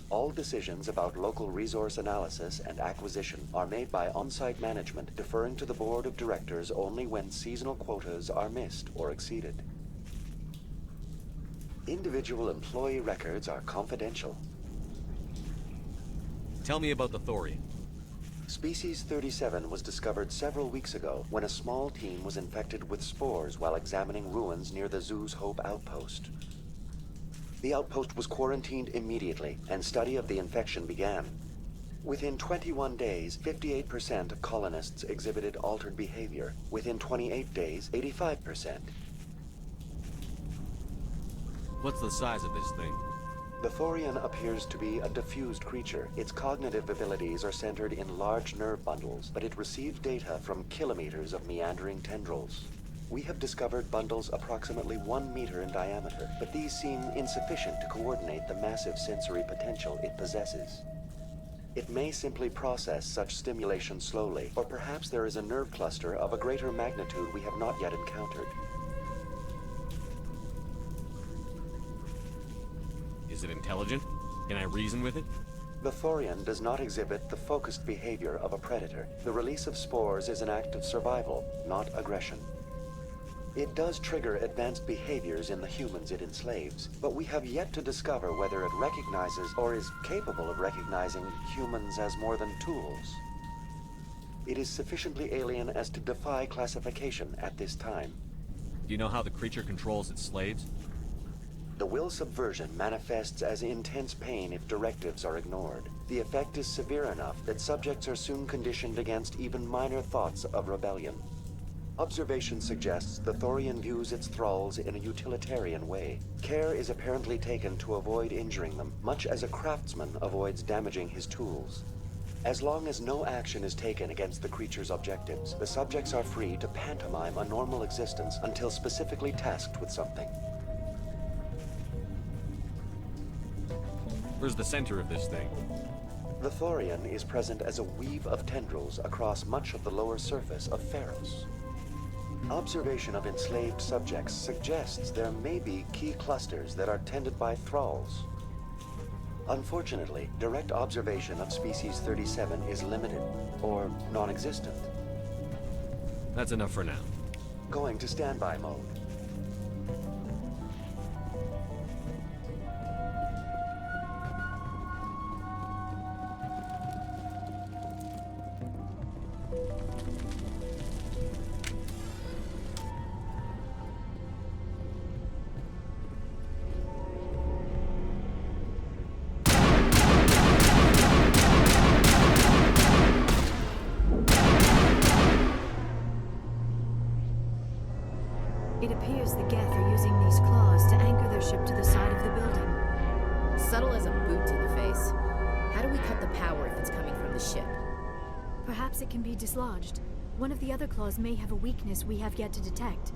All decisions about local resource analysis and acquisition are made by on-site management, deferring to the board of directors only when seasonal quotas are missed or exceeded. Individual employee records are confidential. Tell me about the Thorian. Species 37 was discovered several weeks ago when a small team was infected with spores while examining ruins near the Zoo's Hope outpost. The outpost was quarantined immediately, and study of the infection began. Within 21 days, 58% of colonists exhibited altered behavior. Within 28 days, 85%. What's the size of this thing? The Thorian appears to be a diffused creature. Its cognitive abilities are centered in large nerve bundles, but it receives data from kilometers of meandering tendrils. We have discovered bundles approximately 1 meter in diameter, but these seem insufficient to coordinate the massive sensory potential it possesses. It may simply process such stimulation slowly, or perhaps there is a nerve cluster of a greater magnitude we have not yet encountered. Is it intelligent? Can I reason with it? The Thorian does not exhibit the focused behavior of a predator. The release of spores is an act of survival, not aggression. It does trigger advanced behaviors in the humans it enslaves, but we have yet to discover whether it recognizes or is capable of recognizing humans as more than tools. It is sufficiently alien as to defy classification at this time. Do you know how the creature controls its slaves? The will subversion manifests as intense pain if directives are ignored. The effect is severe enough that subjects are soon conditioned against even minor thoughts of rebellion. Observation suggests the Thorian views its thralls in a utilitarian way. Care is apparently taken to avoid injuring them, much as a craftsman avoids damaging his tools. As long as no action is taken against the creature's objectives, the subjects are free to pantomime a normal existence until specifically tasked with something. Where's the center of this thing? The Thorian is present as a weave of tendrils across much of the lower surface of Pharos. Observation of enslaved subjects suggests there may be key clusters that are tended by thralls. Unfortunately, direct observation of species 37 is limited, or non-existent. That's enough for now. Going to standby mode. It appears the Geth are using these claws to anchor their ship to the side of the building. Subtle as a boot to the face. How do we cut the power if it's coming from the ship? Perhaps it can be dislodged. One of the other claws may have a weakness we have yet to detect.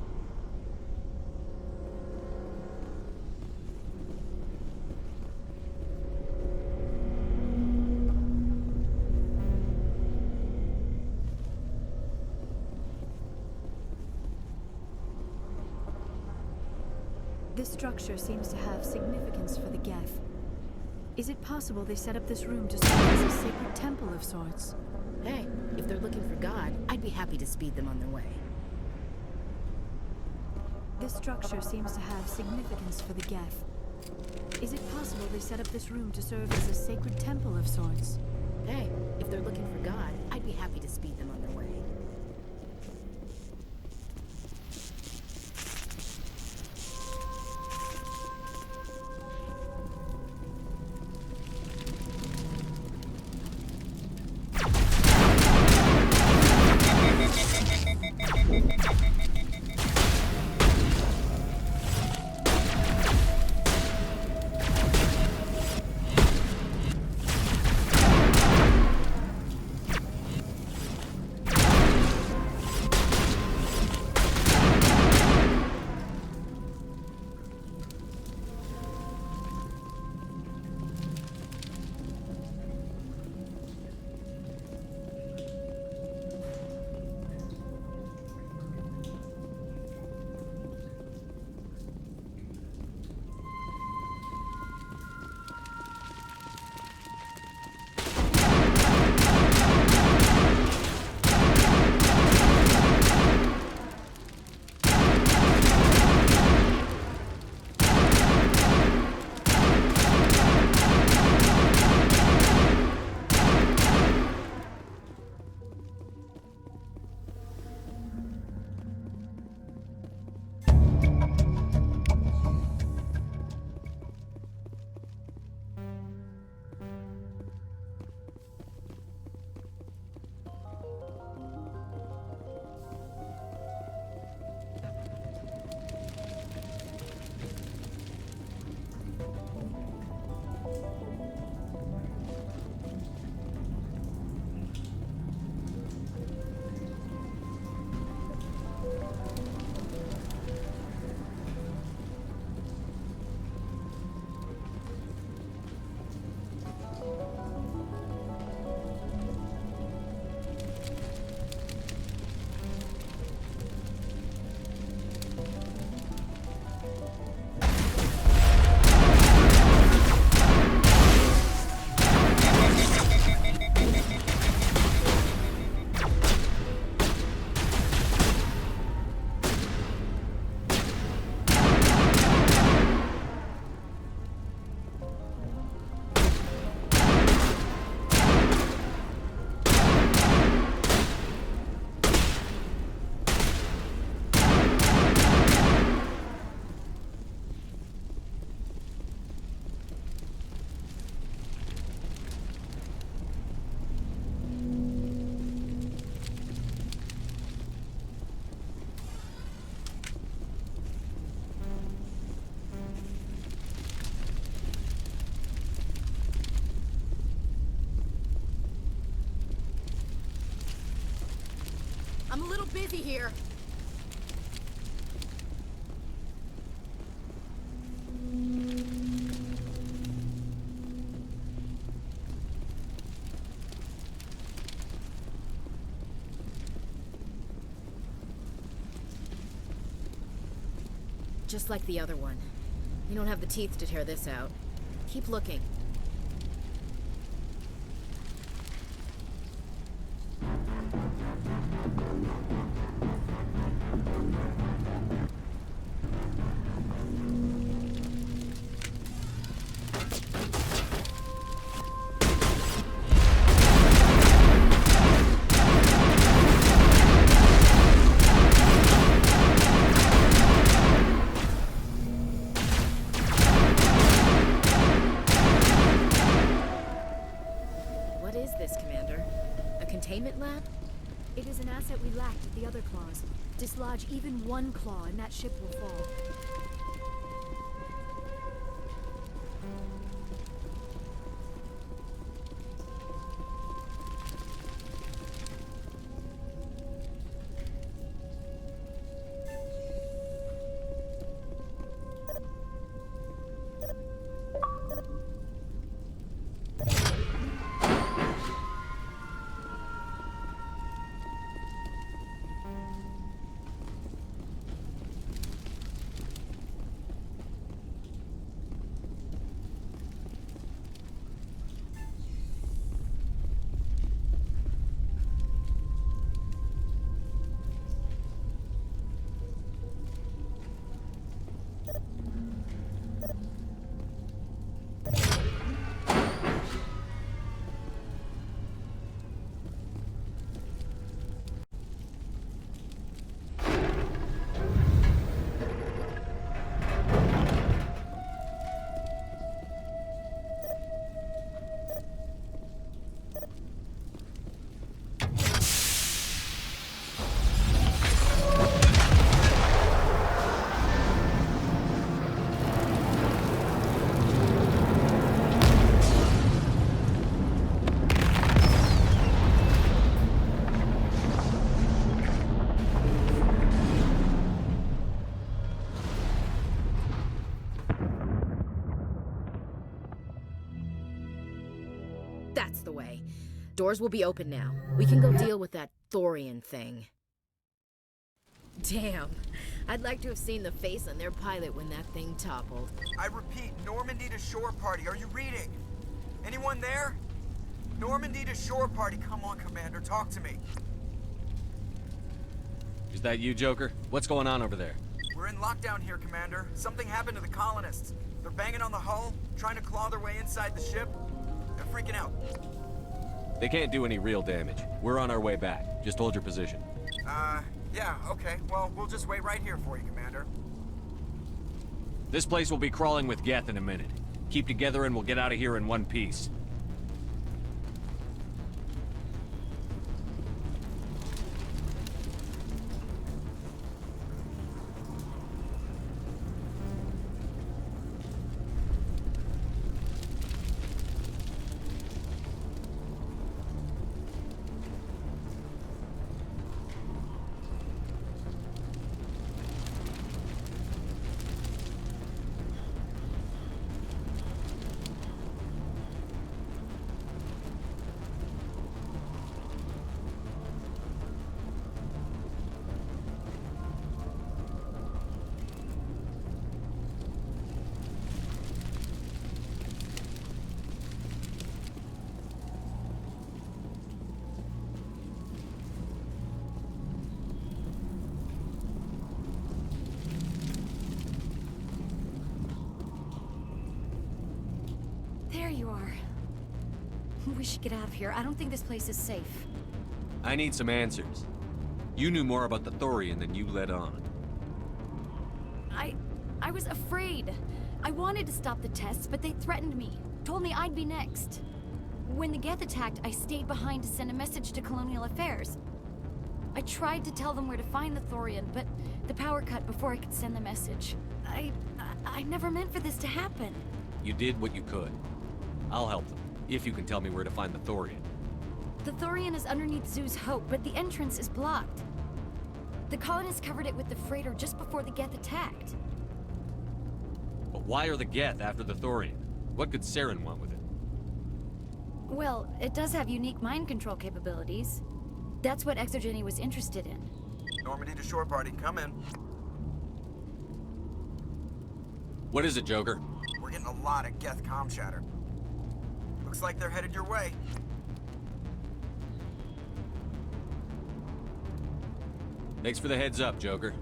This structure seems to have significance for the Geth. Is it possible they set up this room to serve as a sacred temple of sorts? Hey, if they're looking for God, I'd be happy to speed them on their way. This structure seems to have significance for the Geth. Is it possible they set up this room to serve as a sacred temple of sorts? Hey, if they're looking for God, I'd be happy to speed them on their way. I'm a little busy here. Just like the other one. You don't have the teeth to tear this out. Keep looking. What is this, Commander? A containment lab? It is an asset we lacked at the other claws. Dislodge even one claw and that ship will fall. That's the way. Doors will be open now. We can go deal with that thorian thing. Damn. I'd like to have seen the face on their pilot when that thing toppled. I repeat, Normandy to shore party. Are you reading? Anyone there? Normandy to shore party. Come on, Commander. Talk to me. Is that you, Joker? What's going on over there? We're in lockdown here, Commander. Something happened to the colonists. They're banging on the hull, trying to claw their way inside the ship. They're freaking out. They can't do any real damage. We're on our way back. Just hold your position. Yeah, okay. Well, we'll just wait right here for you, Commander. This place will be crawling with Geth in a minute. Keep together and we'll get out of here in one piece. There you are. We should get out of here. I don't think this place is safe. I need some answers. You knew more about the Thorian than you let on. I was afraid. I wanted to stop the tests, but they threatened me. Told me I'd be next. When the Geth attacked, I stayed behind to send a message to Colonial Affairs. I tried to tell them where to find the Thorian, but the power cut before I could send the message. I never meant for this to happen. You did what you could. I'll help them, if you can tell me where to find the Thorian. The Thorian is underneath Zoo's Hope, but the entrance is blocked. The colonists covered it with the freighter just before the Geth attacked. But why are the Geth after the Thorian? What could Saren want with it? Well, it does have unique mind control capabilities. That's what Exogeny was interested in. Normandy to shore party. Come in. What is it, Joker? We're getting a lot of Geth comm chatter. Looks like they're headed your way. Thanks for the heads up, Joker.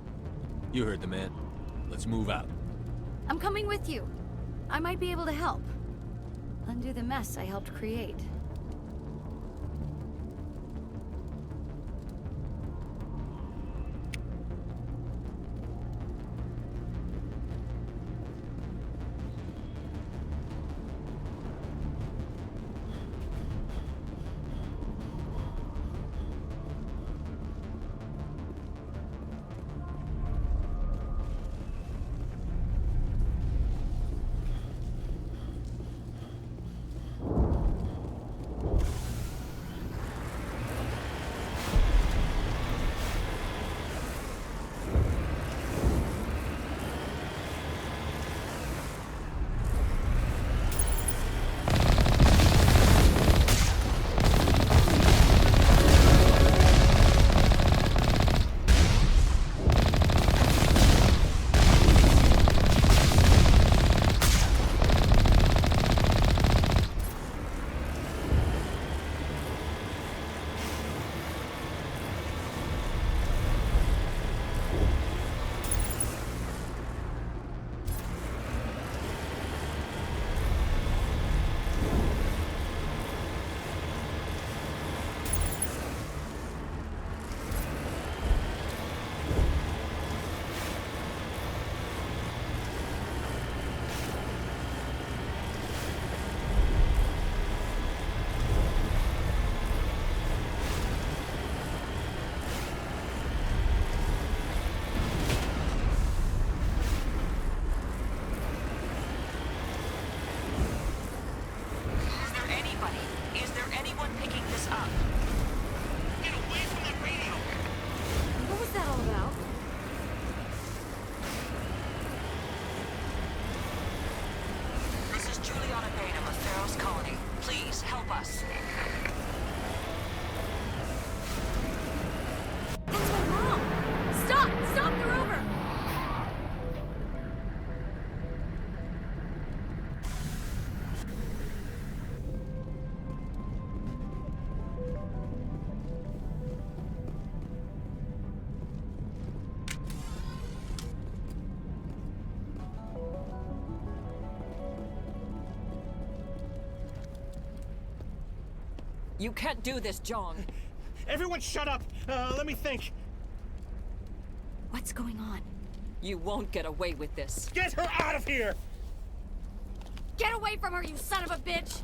You heard the man. Let's move out. I'm coming with you. I might be able to help. Undo the mess I helped create. us. That's my mom! Stop! Stop the rover! You can't do this, John. Everyone shut up! Let me think. What's going on? You won't get away with this. Get her out of here! Get away from her, you son of a bitch!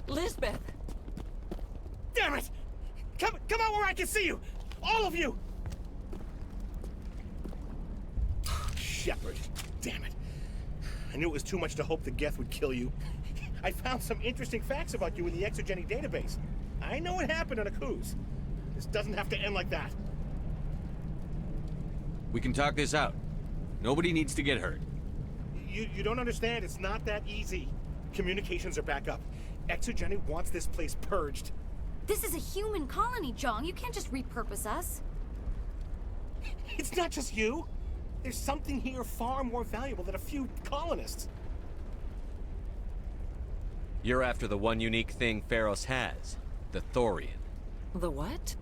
Lisbeth! Damn it! Come out where I can see you! All of you! Shepard, damn it. I knew it was too much to hope the Geth would kill you. I found some interesting facts about you in the Exogeny database. I know it happened on a cruise. This doesn't have to end like that. We can talk this out. Nobody needs to get hurt. You don't understand. It's not that easy. Communications are back up. Exogeny wants this place purged. This is a human colony, Jong. You can't just repurpose us. It's not just you. There's something here far more valuable than a few colonists. You're after the one unique thing Pharos has, the Thorian. The what?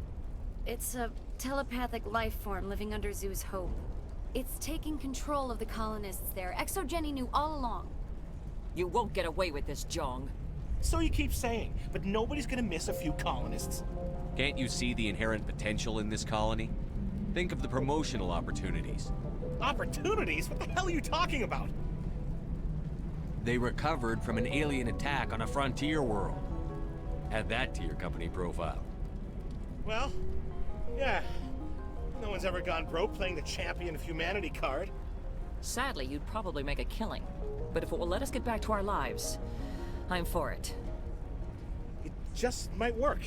It's a telepathic life form living under Zeus Hope. It's taking control of the colonists there. Exogeny knew all along. You won't get away with this, Jong. So you keep saying, but nobody's gonna miss a few colonists. Can't you see the inherent potential in this colony? Think of the promotional opportunities. Opportunities? What the hell are you talking about? They recovered from an alien attack on a frontier world. Add that to your company profile. Well, yeah. No one's ever gone broke playing the champion of humanity card. Sadly, you'd probably make a killing. But if it will let us get back to our lives, I'm for it. It just might work.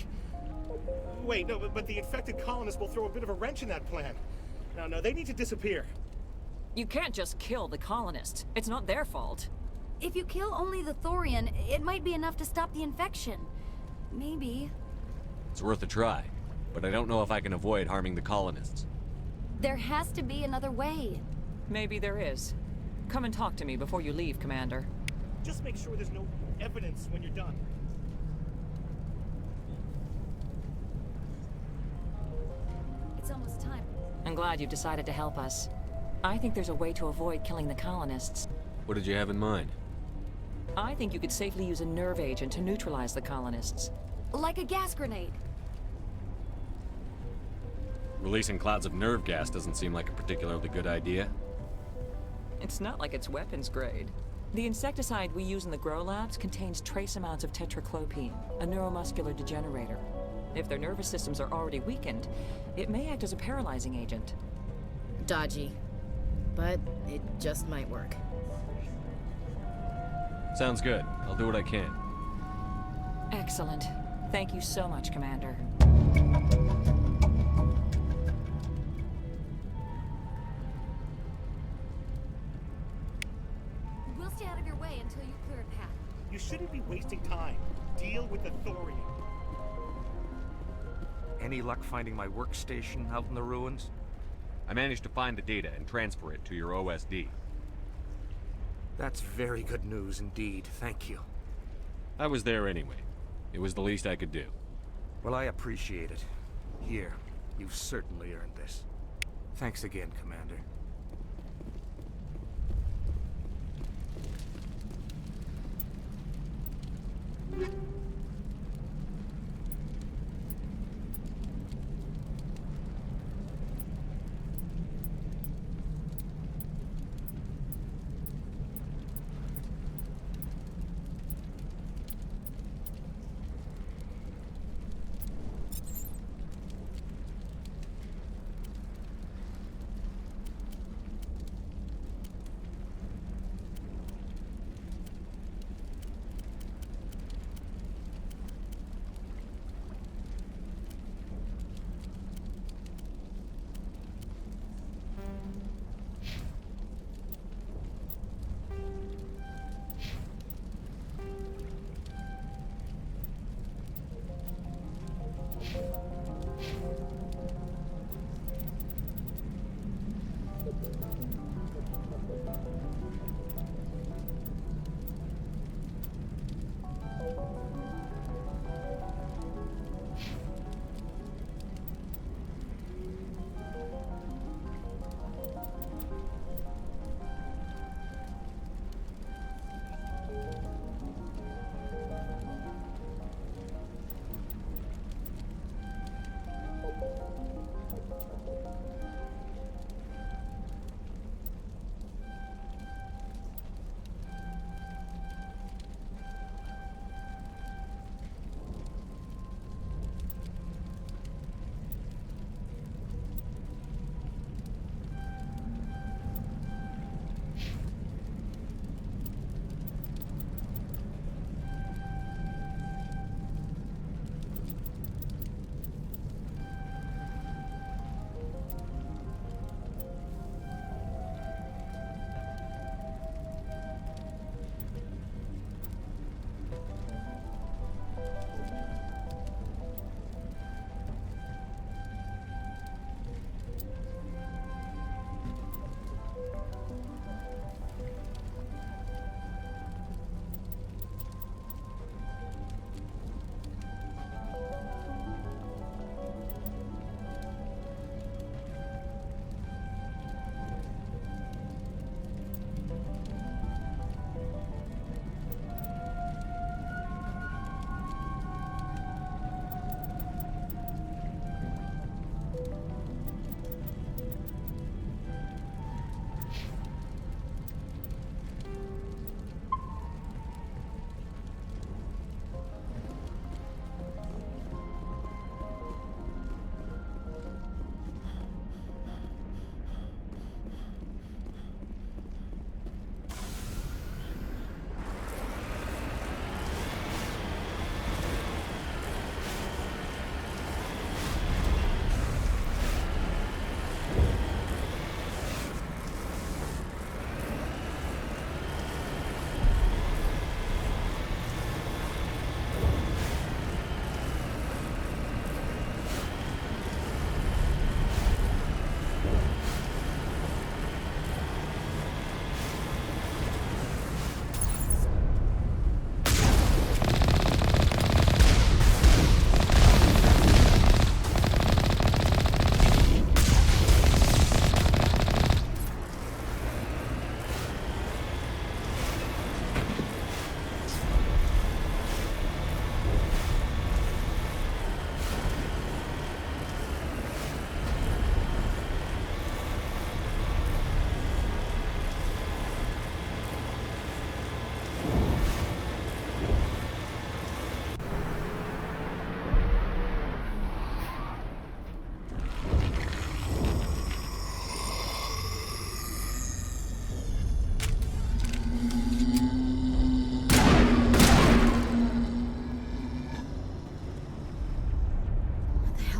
Wait, no, but the infected colonists will throw a bit of a wrench in that plan. No, they need to disappear. You can't just kill the colonists. It's not their fault. If you kill only the Thorian, it might be enough to stop the infection. Maybe. It's worth a try, but I don't know if I can avoid harming the colonists. There has to be another way. Maybe there is. Come and talk to me before you leave, Commander. Just make sure there's no evidence when you're done. It's almost time. I'm glad you decided to help us. I think there's a way to avoid killing the colonists. What did you have in mind? I think you could safely use a nerve agent to neutralize the colonists. Like a gas grenade. Releasing clouds of nerve gas doesn't seem like a particularly good idea. It's not like it's weapons grade. The insecticide we use in the grow labs contains trace amounts of tetraclopine, a neuromuscular degenerator. If their nervous systems are already weakened, it may act as a paralyzing agent. Dodgy. But it just might work. Sounds good. I'll do what I can. Excellent. Thank you so much, Commander. We'll stay out of your way until you clear a path. You shouldn't be wasting time. Deal with the Thorian. Any luck finding my workstation out in the ruins? I managed to find the data and transfer it to your OSD. That's very good news indeed. Thank you. I was there anyway. It was the least I could do. Well, I appreciate it. Here, you've certainly earned this. Thanks again, Commander.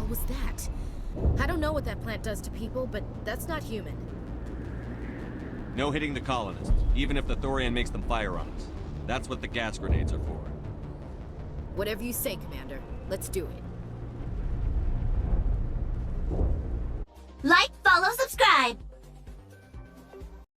hell was that? I don't know what that plant does to people, but that's not human. No hitting the colonists, even if the Thorian makes them fire on us. That's what the gas grenades are for. Whatever you say, Commander. Let's do it. Like, follow, subscribe!